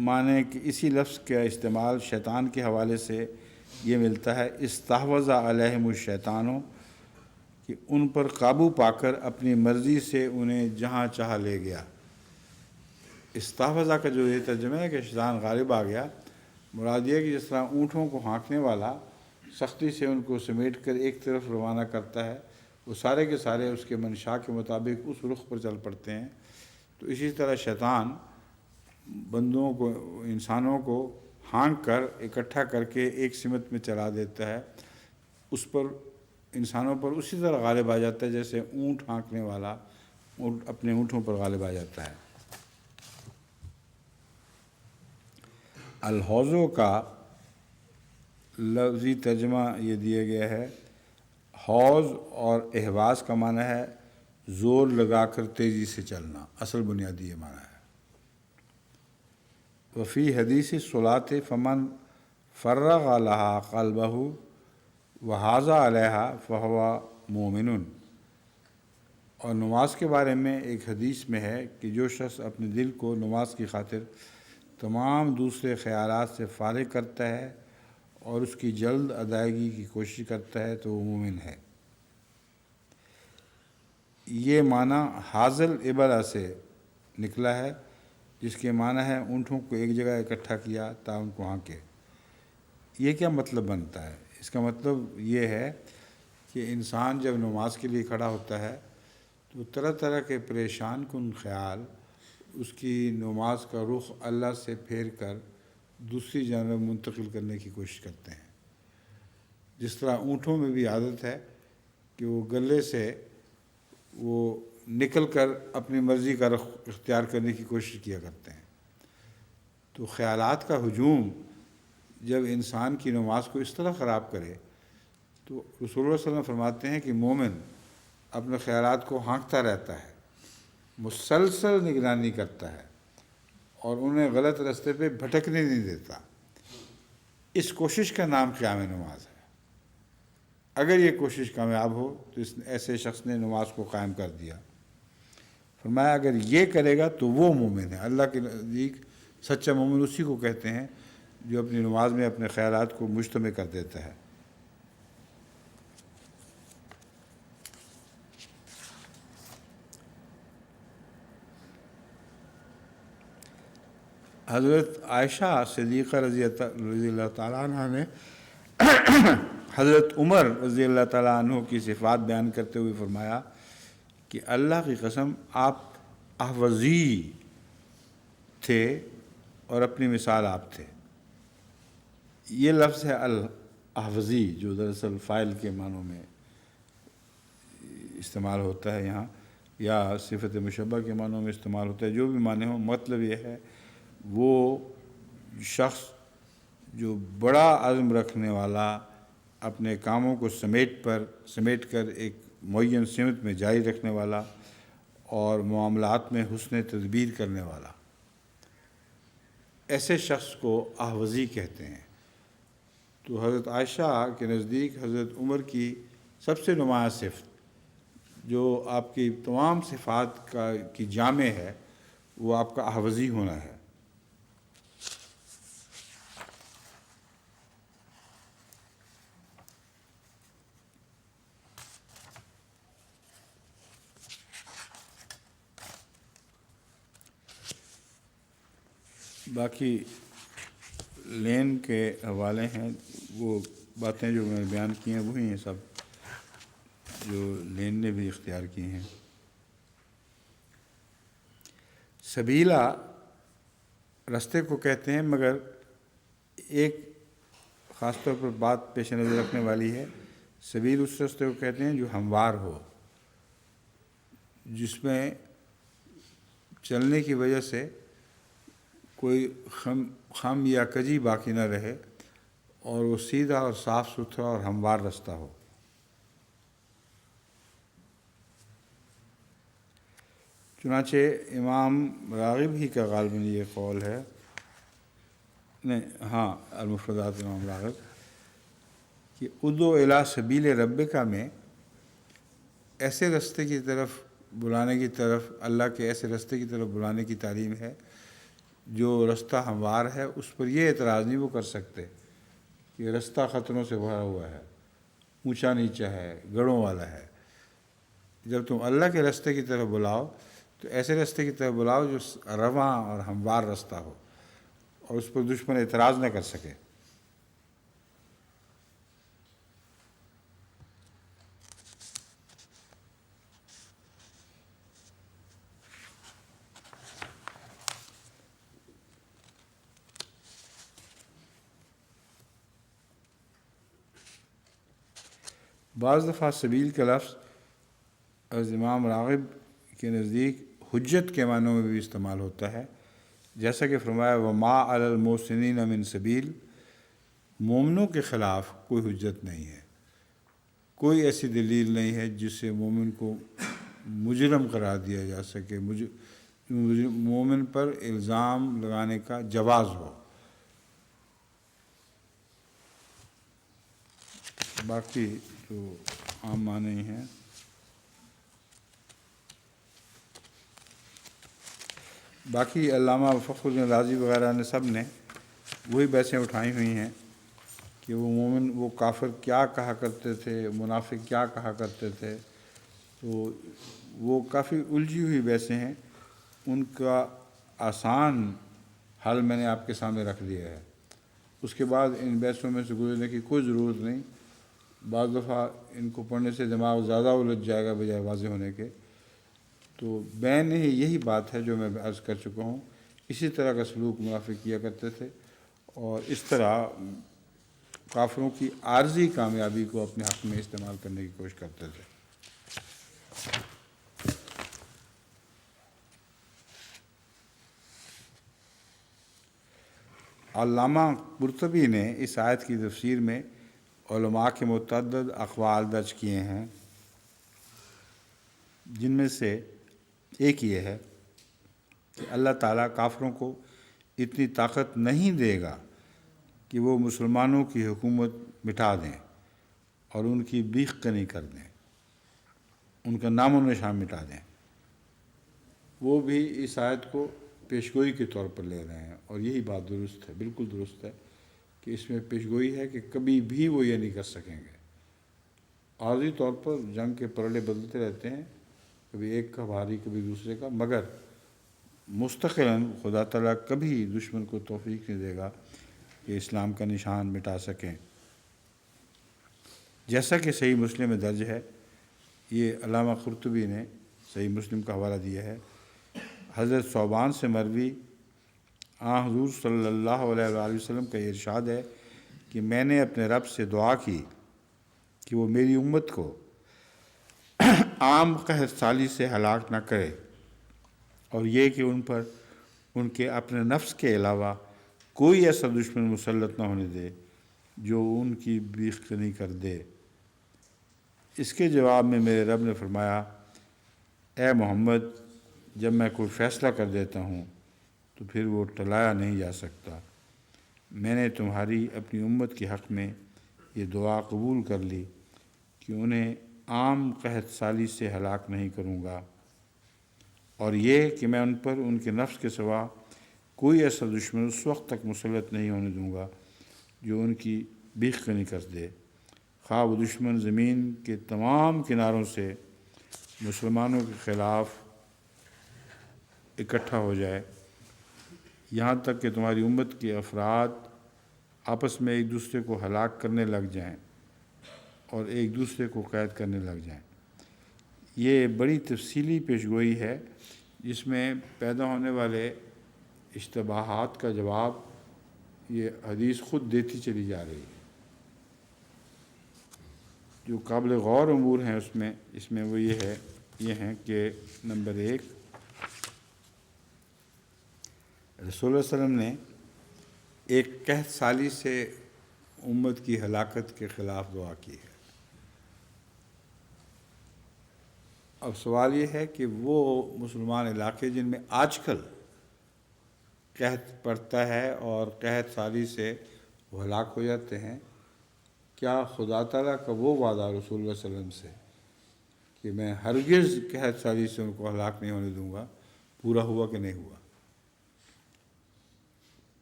معنی اسی لفظ کا استعمال شیطان کے حوالے سے یہ ملتا ہے استحوذ علیہم الشیطانو، کہ ان پر قابو پا کر اپنی مرضی سے انہیں جہاں چاہ لے گیا. استحوذ کا جو یہ ترجمہ ہے کہ شیطان غالب آ گیا، مراد یہ کہ جس طرح اونٹوں کو ہانکنے والا سختی سے ان کو سمیٹ کر ایک طرف روانہ کرتا ہے، وہ سارے کے سارے اس کے منشاء کے مطابق اس رخ پر چل پڑتے ہیں. تو اسی طرح شیطان بندوں کو، انسانوں کو ہانک کر اکٹھا کر کے ایک سمت میں چلا دیتا ہے. اس پر انسانوں پر اسی طرح غالب آ جاتا ہے جیسے اونٹ ہانکنے والا اپنے اونٹوں پر غالب آ جاتا ہے. الحوضوں کا لفظی ترجمہ یہ دیا گیا ہے حوض اور احواز کا معنی ہے زور لگا کر تیزی سے چلنا. اصل بنیادی یہ معنی ہے. وفی حدیث صلاۃ فمن فرغ لہا قلبہ وحاذ علیہا فہو مومن. اور نماز کے بارے میں ایک حدیث میں ہے کہ جو شخص اپنے دل کو نماز کی خاطر تمام دوسرے خیالات سے فارغ کرتا ہے اور اس کی جلد ادائیگی کی کوشش کرتا ہے تو وہ مومن ہے. یہ معنی حاضل ابلا سے نکلا ہے جس کے معنی ہے اونٹوں کو ایک جگہ اکٹھا کیا تا ان کو ہانکے. یہ کیا مطلب بنتا ہے؟ اس کا مطلب یہ ہے کہ انسان جب نماز کے لیے کھڑا ہوتا ہے تو طرح طرح کے پریشان کن خیال اس کی نماز کا رخ اللہ سے پھیر کر دوسری جانب منتقل کرنے کی کوشش کرتے ہیں. جس طرح اونٹوں میں بھی عادت ہے کہ وہ گلے سے وہ نکل کر اپنی مرضی کا رخ اختیار کرنے کی کوشش کیا کرتے ہیں. تو خیالات کا ہجوم جب انسان کی نماز کو اس طرح خراب کرے تو رسول اللہ صلی اللہ علیہ وسلم فرماتے ہیں کہ مومن اپنے خیالات کو ہانکتا رہتا ہے، مسلسل نگرانی کرتا ہے اور انہیں غلط راستے پہ بھٹکنے نہیں دیتا. اس کوشش کا نام قیام نماز ہے. اگر یہ کوشش کامیاب ہو تو ایسے شخص نے نماز کو قائم کر دیا. فرمایا اگر یہ کرے گا تو وہ مومن ہے. اللہ کے نزدیک سچا مومن اسی کو کہتے ہیں جو اپنی نماز میں اپنے خیالات کو مجتمع کر دیتا ہے. حضرت عائشہ صدیقہ رضی اللہ تعالیٰ عنہ نے حضرت عمر رضی اللہ تعالیٰ عنہ کی صفات بیان کرتے ہوئے فرمایا کہ اللہ کی قسم آپ احوذی تھے اور اپنی مثال آپ تھے. یہ لفظ ہے الاحوذی جو دراصل فاعل کے معنوں میں استعمال ہوتا ہے یہاں، یا صفت مشبہ کے معنوں میں استعمال ہوتا ہے. جو بھی معنی ہو، مطلب یہ ہے وہ شخص جو بڑا عزم رکھنے والا، اپنے کاموں کو سمیٹ کر ایک معین سمت میں جاری رکھنے والا اور معاملات میں حسن تدبیر کرنے والا، ایسے شخص کو احوذی کہتے ہیں. تو حضرت عائشہ کے نزدیک حضرت عمر کی سب سے نمایاں صفت جو آپ کی تمام صفات کی جامع ہے، وہ آپ کا احوذی ہونا ہے. باقی لین کے حوالے ہیں، وہ باتیں جو میں نے بیان کی ہیں وہی ہیں سب جو لین نے بھی اختیار کی ہیں. سبیلا رستے کو کہتے ہیں، مگر ایک خاص طور پر بات پیش نظر رکھنے والی ہے. سبیل اس رستے کو کہتے ہیں جو ہموار ہو، جس میں چلنے کی وجہ سے کوئی خم یا کجی باقی نہ رہے، اور وہ سیدھا اور صاف ستھرا اور ہموار رستہ ہو. چنانچہ امام راغب ہی کا غالباً یہ قول ہے، المفردات امام راغب، کہ ادعو الی سبیل ربک میں ایسے رستے کی طرف بلانے کی طرف، اللہ کے ایسے رستے کی طرف بلانے کی تعلیم ہے جو رستہ ہموار ہے. اس پر یہ اعتراض نہیں وہ کر سکتے کہ رستہ خطروں سے بھرا ہوا ہے، اونچا نیچا ہے، گڑھوں والا ہے. جب تم اللہ کے رستے کی طرف بلاؤ تو ایسے رستے کی طرف بلاؤ جو رواں اور ہموار رستہ ہو اور اس پر دشمن اعتراض نہ کر سکے. بعض دفعہ سبیل کا لفظ از امام راغب کے نزدیک حجت کے معنوں میں بھی استعمال ہوتا ہے، جیسا کہ فرمایا وما علی المحسنین من سبیل، مومنوں کے خلاف کوئی حجت نہیں ہے، کوئی ایسی دلیل نہیں ہے جس سے مومن کو مجرم قرار دیا جا سکے، مومن پر الزام لگانے کا جواز ہو. باقی جو عام معنی ہیں باقی علامہ فخر الدین رازی وغیرہ نے سب نے وہی بحثیں اٹھائی ہوئی ہیں کہ وہ مومن، وہ کافر کیا کہا کرتے تھے، منافق کیا کہا کرتے تھے. تو وہ کافی الجھی ہوئی بحثیں ہیں، ان کا آسان حل میں نے آپ کے سامنے رکھ دیا ہے. اس کے بعد ان بحثوں میں سے گزرنے کی کوئی ضرورت نہیں. بعض دفعہ ان کو پڑھنے سے دماغ زیادہ الجھ جائے گا بجائے واضح ہونے کے. تو بین ہی یہی بات ہے جو میں عرض کر چکا ہوں. اسی طرح کا سلوک منافق کیا کرتے تھے اور اس طرح کافروں کی عارضی کامیابی کو اپنے حق میں استعمال کرنے کی کوشش کرتے تھے. علامہ قرطبی نے اس آیت کی تفسیر میں علماء کے متعدد اقوال درج کیے ہیں، جن میں سے ایک یہ ہے کہ اللہ تعالیٰ کافروں کو اتنی طاقت نہیں دے گا کہ وہ مسلمانوں کی حکومت مٹا دیں اور ان کی بیخ کنی کر دیں، ان کا نام و نشان مٹا دیں. وہ بھی اس آیت کو پیشگوئی کے طور پر لے رہے ہیں، اور یہی بات درست ہے، بالکل درست ہے کہ اس میں پیشگوئی ہے کہ کبھی بھی وہ یہ نہیں کر سکیں گے. عارضی طور پر جنگ کے پرڑے بدلتے رہتے ہیں، کبھی ایک کا بھاری کبھی دوسرے کا، مگر مستقلاً خدا تعالیٰ کبھی دشمن کو توفیق نہیں دے گا کہ اسلام کا نشان مٹا سکیں. جیسا کہ صحیح مسلم میں درج ہے، یہ علامہ قرطبی نے صحیح مسلم کا حوالہ دیا ہے۔ حضرت ثوبان سے مروی حضور صلی اللہ علیہ وآلہ وسلم کا یہ ارشاد ہے کہ میں نے اپنے رب سے دعا کی کہ وہ میری امت کو عام قحط سالی سے ہلاک نہ کرے، اور یہ کہ ان پر ان کے اپنے نفس کے علاوہ کوئی ایسا دشمن مسلط نہ ہونے دے جو ان کی بیخ کنی کر دے۔ اس کے جواب میں میرے رب نے فرمایا، اے محمد، جب میں کوئی فیصلہ کر دیتا ہوں تو پھر وہ ٹلایا نہیں جا سکتا۔ میں نے تمہاری اپنی امت کے حق میں یہ دعا قبول کر لی کہ انہیں عام قحط سالی سے ہلاک نہیں کروں گا، اور یہ کہ میں ان پر ان کے نفس کے سوا کوئی ایسا دشمن اس وقت تک مسلط نہیں ہونے دوں گا جو ان کی بیخ کنی کر دے، خواہ وہ دشمن زمین کے تمام کناروں سے مسلمانوں کے خلاف اکٹھا ہو جائے، یہاں تک کہ تمہاری امت کے افراد آپس میں ایک دوسرے کو ہلاک کرنے لگ جائیں اور ایک دوسرے کو قید کرنے لگ جائیں۔ یہ بڑی تفصیلی پیشگوئی ہے جس میں پیدا ہونے والے اشتباہات کا جواب یہ حدیث خود دیتی چلی جا رہی ہے۔ جو قابل غور امور ہیں اس میں وہ یہ ہیں کہ نمبر 1، رسول اللہ علیہ وسلم نے ایک قحط سالی سے امت کی ہلاکت کے خلاف دعا کی ہے۔ اب سوال یہ ہے کہ وہ مسلمان علاقے جن میں آج کل قحط پڑتا ہے اور قحط سالی سے وہ ہلاک ہو جاتے ہیں، کیا خدا تعالیٰ کا وہ وعدہ رسول اللہ صلی اللہ علیہ وسلم سے کہ میں ہرگز قحط سالی سے ان کو ہلاک نہیں ہونے دوں گا، پورا ہوا کہ نہیں ہوا؟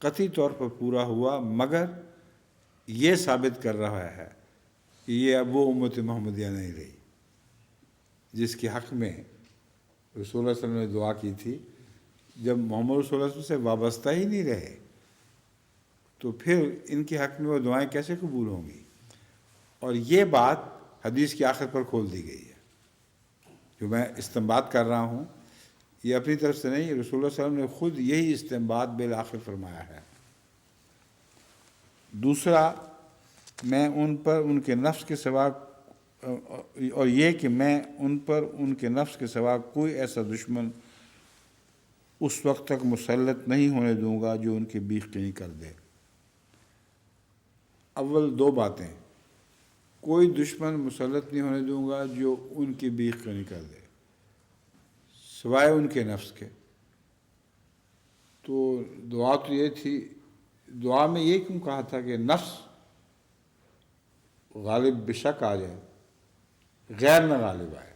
قطعی طور پر پورا ہوا، مگر یہ ثابت کر رہا ہے کہ یہ اب وہ امت محمدیہ نہیں رہی جس کے حق میں رسول اللہ صلی اللہ علیہ وسلم نے دعا کی تھی۔ جب محمد رسول اللہ صلی اللہ علیہ وسلم سے وابستہ ہی نہیں رہے تو پھر ان کے حق میں وہ دعائیں کیسے قبول ہوں گی؟ اور یہ بات حدیث کے آخر پر کھول دی گئی ہے۔ جو میں استنباط کر رہا ہوں یہ اپنی طرف سے نہیں، رسول اللہ صلی اللہ علیہ وسلم نے خود یہی استنباط بالآخر فرمایا ہے۔ دوسرا، میں ان پر ان کے نفس کے سوا اور یہ کہ میں ان پر ان کے نفس کے سوا کوئی ایسا دشمن اس وقت تک مسلط نہیں ہونے دوں گا جو ان کی بیخ کنی کر دے۔ اول 2 باتیں، کوئی دشمن مسلط نہیں ہونے دوں گا جو ان کی بیخ کنی کر دے سوائے ان کے نفس کے۔ تو دعا تو یہ تھی، دعا میں یہ کیوں کہا تھا کہ نفس غالب بشک آ جائے، غیر نہ غالب آئے؟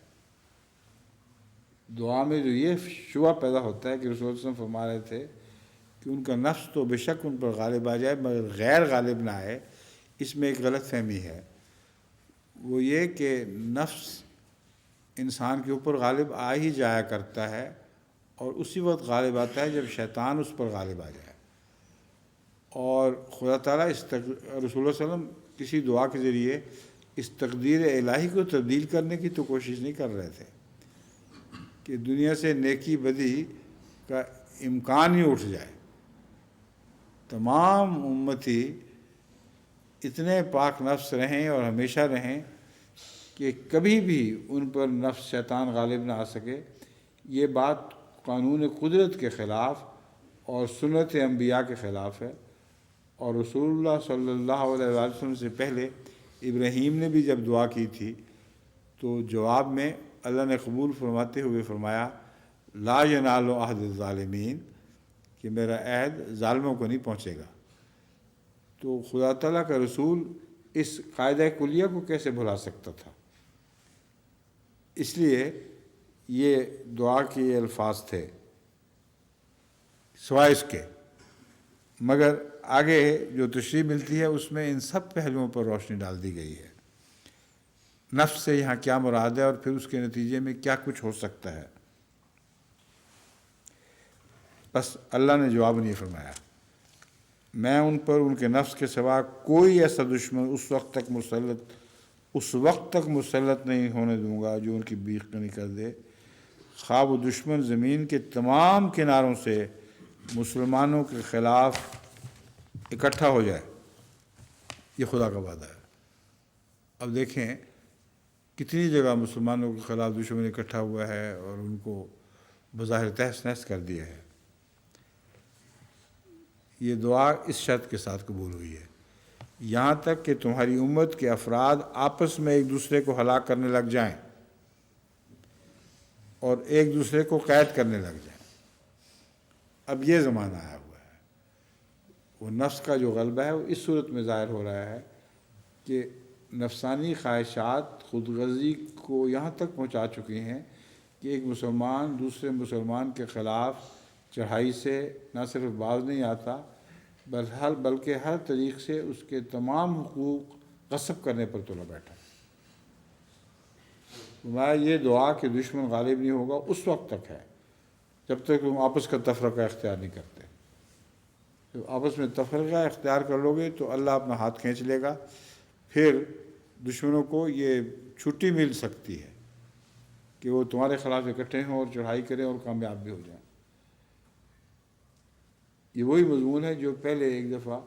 دعا میں جو یہ شبہ پیدا ہوتا ہے کہ رسول اللہ صلی اللہ علیہ وسلم فرما رہے تھے کہ ان کا نفس تو بے شک ان پر غالب آ جائے مگر غیر غالب نہ آئے، اس میں ایک غلط فہمی ہے۔ وہ یہ کہ نفس انسان کے اوپر غالب آ ہی جایا کرتا ہے، اور اسی وقت غالب آتا ہے جب شیطان اس پر غالب آ جائے۔ اور خدا تعالیٰ رسول اللہ صلی اللہ علیہ وسلم کسی دعا کے ذریعے اس تقدیر الہی کو تبدیل کرنے کی تو کوشش نہیں کر رہے تھے کہ دنیا سے نیکی بدی کا امکان ہی اٹھ جائے، تمام امتی اتنے پاک نفس رہیں اور ہمیشہ رہیں کہ کبھی بھی ان پر نفس شیطان غالب نہ آ سکے۔ یہ بات قانون قدرت کے خلاف اور سنت انبیاء کے خلاف ہے۔ اور رسول اللہ صلی اللہ علیہ وسلم سے پہلے ابراہیم نے بھی جب دعا کی تھی تو جواب میں اللہ نے قبول فرماتے ہوئے فرمایا، لا ینال عہد الظالمین، کہ میرا عہد ظالموں کو نہیں پہنچے گا۔ تو خدا تعالیٰ کا رسول اس قاعدہ کلیہ کو کیسے بھلا سکتا تھا؟ اس لیے یہ دعا کے یہ الفاظ تھے سوائے اس کے، مگر آگے جو تشریح ملتی ہے اس میں ان سب پہلوؤں پر روشنی ڈال دی گئی ہے۔ نفس سے یہاں کیا مراد ہے اور پھر اس کے نتیجے میں کیا کچھ ہو سکتا ہے۔ بس اللہ نے جواب نہیں فرمایا، میں ان پر ان کے نفس کے سوا کوئی ایسا دشمن اس وقت تک مسلط نہیں ہونے دوں گا جو ان کی بیخ کنی کر دے، خواب و دشمن زمین کے تمام کناروں سے مسلمانوں کے خلاف اکٹھا ہو جائے، یہ خدا کا وعدہ ہے۔ اب دیکھیں کتنی جگہ مسلمانوں کے خلاف دشمن اکٹھا ہوا ہے اور ان کو بظاہر تہس نہس کر دیا ہے۔ یہ دعا اس شرط کے ساتھ قبول ہوئی ہے، یہاں تک کہ تمہاری امت کے افراد آپس میں ایک دوسرے کو ہلاک کرنے لگ جائیں اور ایک دوسرے کو قید کرنے لگ جائیں۔ اب یہ زمانہ آیا ہوا ہے، وہ نفس کا جو غلبہ ہے وہ اس صورت میں ظاہر ہو رہا ہے کہ نفسانی خواہشات خود غرضی کو یہاں تک پہنچا چکی ہیں کہ ایک مسلمان دوسرے مسلمان کے خلاف چڑھائی سے نہ صرف باز نہیں آتا بلکہ ہر طریق سے اس کے تمام حقوق غصب کرنے پر تلا بیٹھا۔ تمہارا یہ دعا کہ دشمن غالب نہیں ہوگا اس وقت تک ہے جب تک تم آپس کا تفرقہ اختیار نہیں کرتے۔ جب آپس میں تفرقہ اختیار کر لو گے تو اللہ اپنا ہاتھ کھینچ لے گا، پھر دشمنوں کو یہ چھٹی مل سکتی ہے کہ وہ تمہارے خلاف اکٹھے ہوں اور چڑھائی کریں اور کامیاب بھی ہو جائیں۔ یہ وہی مضمون ہے جو پہلے ایک دفعہ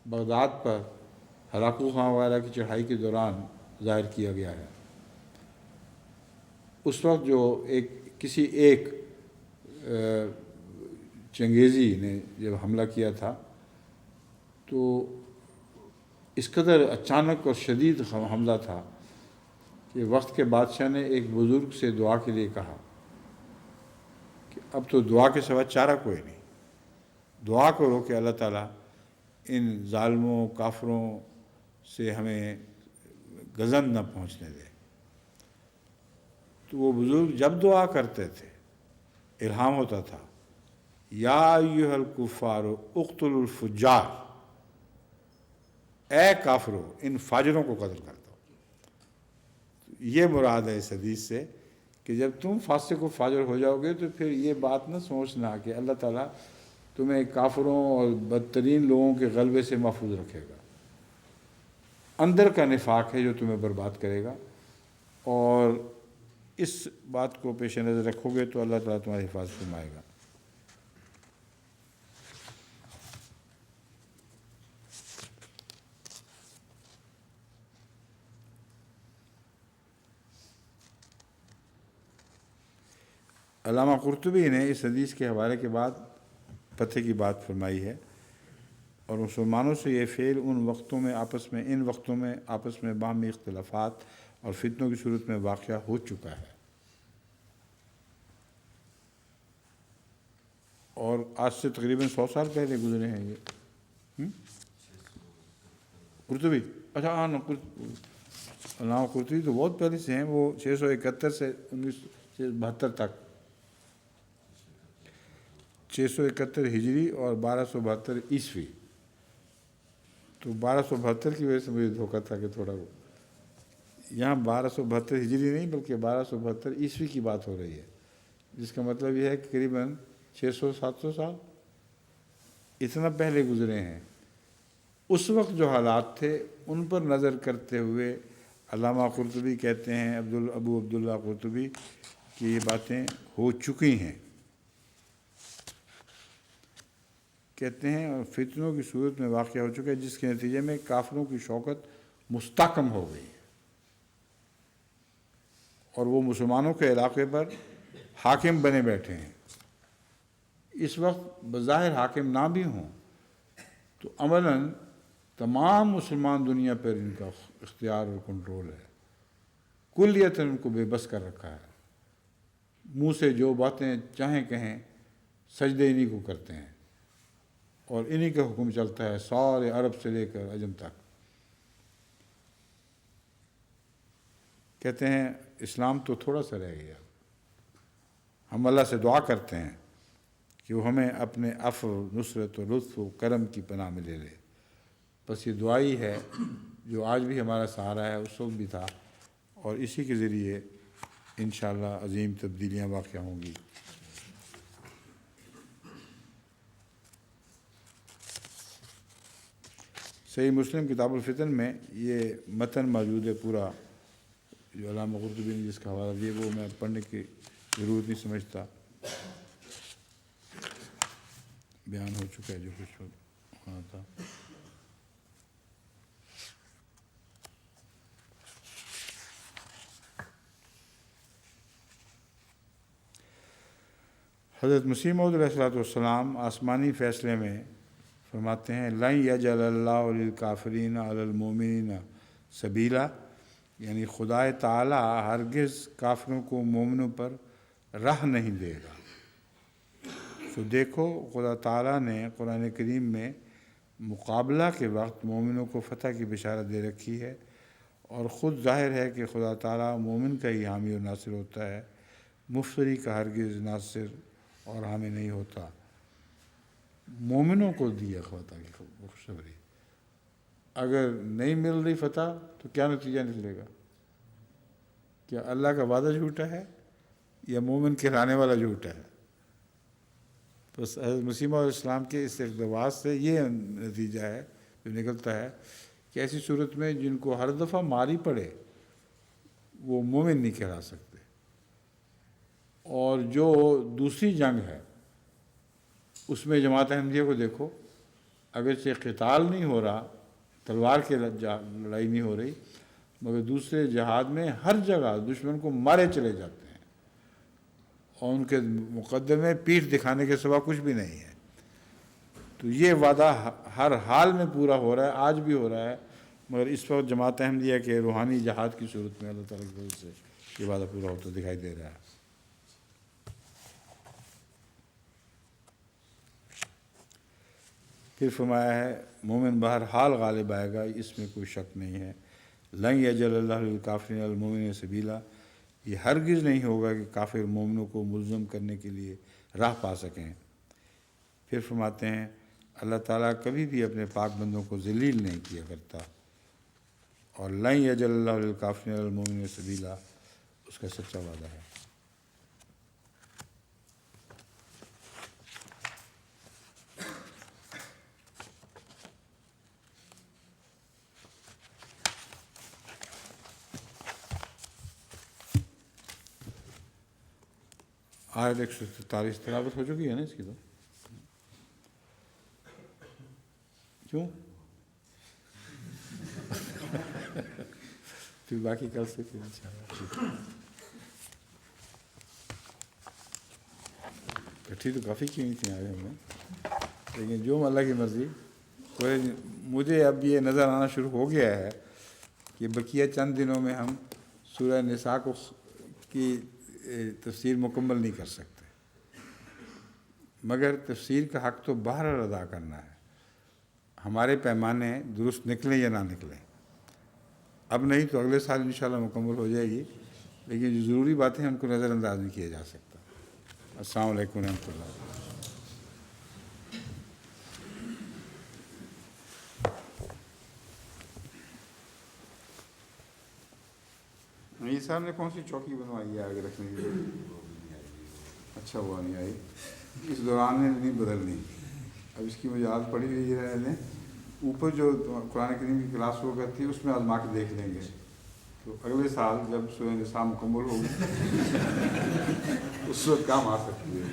بغداد پر ہلاکو خان وغیرہ کی چڑھائی کے دوران ظاہر کیا گیا ہے۔ اس وقت جو کسی ایک چنگیزی نے جب حملہ کیا تھا تو اس قدر اچانک اور شدید حملہ تھا کہ وقت کے بادشاہ نے ایک بزرگ سے دعا کے لیے کہا کہ اب تو دعا کے سوا چارہ کوئی نہیں، دعا کرو کہ اللہ تعالیٰ ان ظالموں کافروں سے ہمیں گزن نہ پہنچنے دے۔ تو وہ بزرگ جب دعا کرتے تھے الہام ہوتا تھا، یا ایھا الکفار اقتلوا الفجار، اے کافرو ان فاجروں کو قتل کر دو۔ یہ مراد ہے اس حدیث سے کہ جب تم فاسق و فاجر ہو جاؤ گے تو پھر یہ بات نہ سوچنا کہ اللہ تعالیٰ تمہیں کافروں اور بدترین لوگوں کے غلبے سے محفوظ رکھے گا۔ اندر کا نفاق ہے جو تمہیں برباد کرے گا، اور اس بات کو پیش نظر رکھو گے تو اللہ تعالیٰ تمہاری حفاظت فرمائے گا۔ علامہ قرطبی نے اس حدیث کے حوالے کے بعد پتھر کی بات فرمائی ہے، اور مسلمانوں سے یہ فعل ان وقتوں میں آپس میں باہمی اختلافات اور فتنوں کی صورت میں واقع ہو چکا ہے، اور آج سے تقریباً 100 سال پہلے گزرے ہیں یہ۔ قرطبی اچھا ہاں علامہ قرطبی تو بہت پہلے سے ہیں، وہ 671 سے 1972 تک، 671 ہجری اور 1272 عیسوی۔ تو 1272 کی وجہ سے مجھے دھوکہ تھا کہ تھوڑا وہ یہاں 1272 ہجری نہیں بلکہ 1272 عیسوی کی بات ہو رہی ہے، جس کا مطلب یہ ہے کہ قریباً 600-700 سال اتنا پہلے گزرے ہیں۔ اس وقت جو حالات تھے ان پر نظر کرتے ہوئے علامہ قرطبی کہتے ہیں، ابو عبداللہ قرطبی، کہ یہ باتیں ہو چکی ہیں۔ کہتے ہیں اور فتنوں کی صورت میں واقع ہو چکا ہے، جس کے نتیجے میں کافروں کی شوکت مستحکم ہو گئی اور وہ مسلمانوں کے علاقے پر حاکم بنے بیٹھے ہیں۔ اس وقت بظاہر حاکم نہ بھی ہوں تو عملاً تمام مسلمان دنیا پر ان کا اختیار اور کنٹرول ہے، کلیتاً ان کو بے بس کر رکھا ہے، منہ سے جو باتیں چاہیں کہیں، سجدے انہی کو کرتے ہیں اور انہی کا حکم چلتا ہے سارے عرب سے لے کر عجم تک۔ کہتے ہیں اسلام تو تھوڑا سا رہ گیا، ہم اللہ سے دعا کرتے ہیں کہ وہ ہمیں اپنے عفو، نصرت و لطف و کرم کی پناہ میں لے لے۔ بس یہ دعائی ہے جو آج بھی ہمارا سہارا ہے، اس وقت بھی تھا، اور اسی کے ذریعے انشاءاللہ عظیم تبدیلیاں واقع ہوں گی۔ صحیح مسلم کتاب الفتن میں یہ متن موجود ہے پورا، جو علامہ قرطبی نے جس کا حوالہ دیا وہ میں پڑھنے کی ضرورت نہیں سمجھتا. بیان ہو چکا ہے جو کچھ ہونا تھا. حضرت مسیح موعود علیہ السلام آسمانی فیصلے میں فرماتے ہیں لن یجعل اللہ للکافرین علی المؤمنین سبیلا، یعنی خدا تعالیٰ ہرگز کافروں کو مومنوں پر راہ نہیں دے گا. تو دیکھو خدا تعالیٰ نے قرآن کریم میں مقابلہ کے وقت مومنوں کو فتح کی بشارت دے رکھی ہے، اور خود ظاہر ہے کہ خدا تعالیٰ مومن کا ہی حامی و ناصر ہوتا ہے، مفتری کا ہرگز ناصر اور حامی نہیں ہوتا. مومنوں کو دیا خدا کی خوشخبری. اگر نہیں مل رہی فتح تو کیا نتیجہ نکلے گا؟ کیا اللہ کا وعدہ جھوٹا ہے یا مومن کہلانے والا جھوٹا ہے؟ بس حضرت مسیح موعود علیہ السلام کے اس اقتباس سے یہ نتیجہ ہے جو نکلتا ہے کہ ایسی صورت میں جن کو ہر دفعہ ماری پڑے وہ مومن نہیں کہلا سکتے. اور جو دوسری جنگ ہے اس میں جماعت احمدیہ کو دیکھو، اگرچہ قتال نہیں ہو رہا، تلوار کی لڑائی نہیں ہو رہی، مگر دوسرے جہاد میں ہر جگہ دشمن کو مارے چلے جاتے ہیں، اور ان کے مقدمے پیٹھ دکھانے کے سوا کچھ بھی نہیں ہے. تو یہ وعدہ ہر حال میں پورا ہو رہا ہے، آج بھی ہو رہا ہے، مگر اس وقت جماعت احمدیہ کے روحانی جہاد کی صورت میں اللہ تعالیٰ کی وجہ سے یہ وعدہ پورا ہوتا دکھائی دے رہا ہے. پھر فرمایا ہے مومن بہرحال غالب آئے گا، اس میں کوئی شک نہیں ہے. لن یجعل اللہ للکافرین علی المؤمنین سبیلا، یہ ہرگز نہیں ہوگا کہ کافر مومنوں کو ملزم کرنے کے لیے راہ پا سکیں. پھر فرماتے ہیں اللہ تعالیٰ کبھی بھی اپنے پاک بندوں کو ذلیل نہیں کیا کرتا، اور لن یجعل اللہ للکافرین علی المؤمنین سبیلا اس کا سچا وعدہ ہے. آیت 143 تلاوت ہو چکی ہے نا اس کی؟ تو کیوں پھر باقی کل سے پھر انشاءاللہ. کٹھی تو کافی کی نہیں تھی آئے ہم نے، لیکن جو اللہ کی مرضی. مجھے اب یہ نظر آنا شروع ہو گیا ہے کہ بقیہ چند دنوں میں ہم سورہ نساء کی تفسیر مکمل نہیں کر سکتے، مگر تفسیر کا حق تو بہرحال ادا کرنا ہے. ہمارے پیمانے درست نکلیں یا نہ نکلیں، اب نہیں تو اگلے سال انشاءاللہ مکمل ہو جائے گی، لیکن جو ضروری باتیں ہیں ان کو نظر انداز نہیں کیا جا سکتا. السلام علیکم ورحمۃ اللہ. یہ صاحب نے کون سی چوکی بنوائی ہے آگے رکھنے کے لیے؟ اچھا وہ نہیں آئی، اس دوران میں نہیں بدلنی. اب اس کی مجھے یاد پڑی ہوئی رہنے. اوپر جو قرآن کریم کی کلاس ہوا کرتی ہے اس میں آزما کے دیکھ لیں گے، تو اگلے سال جب سورہ نساء مکمل ہوگی اس وقت کام آ سکتی ہے.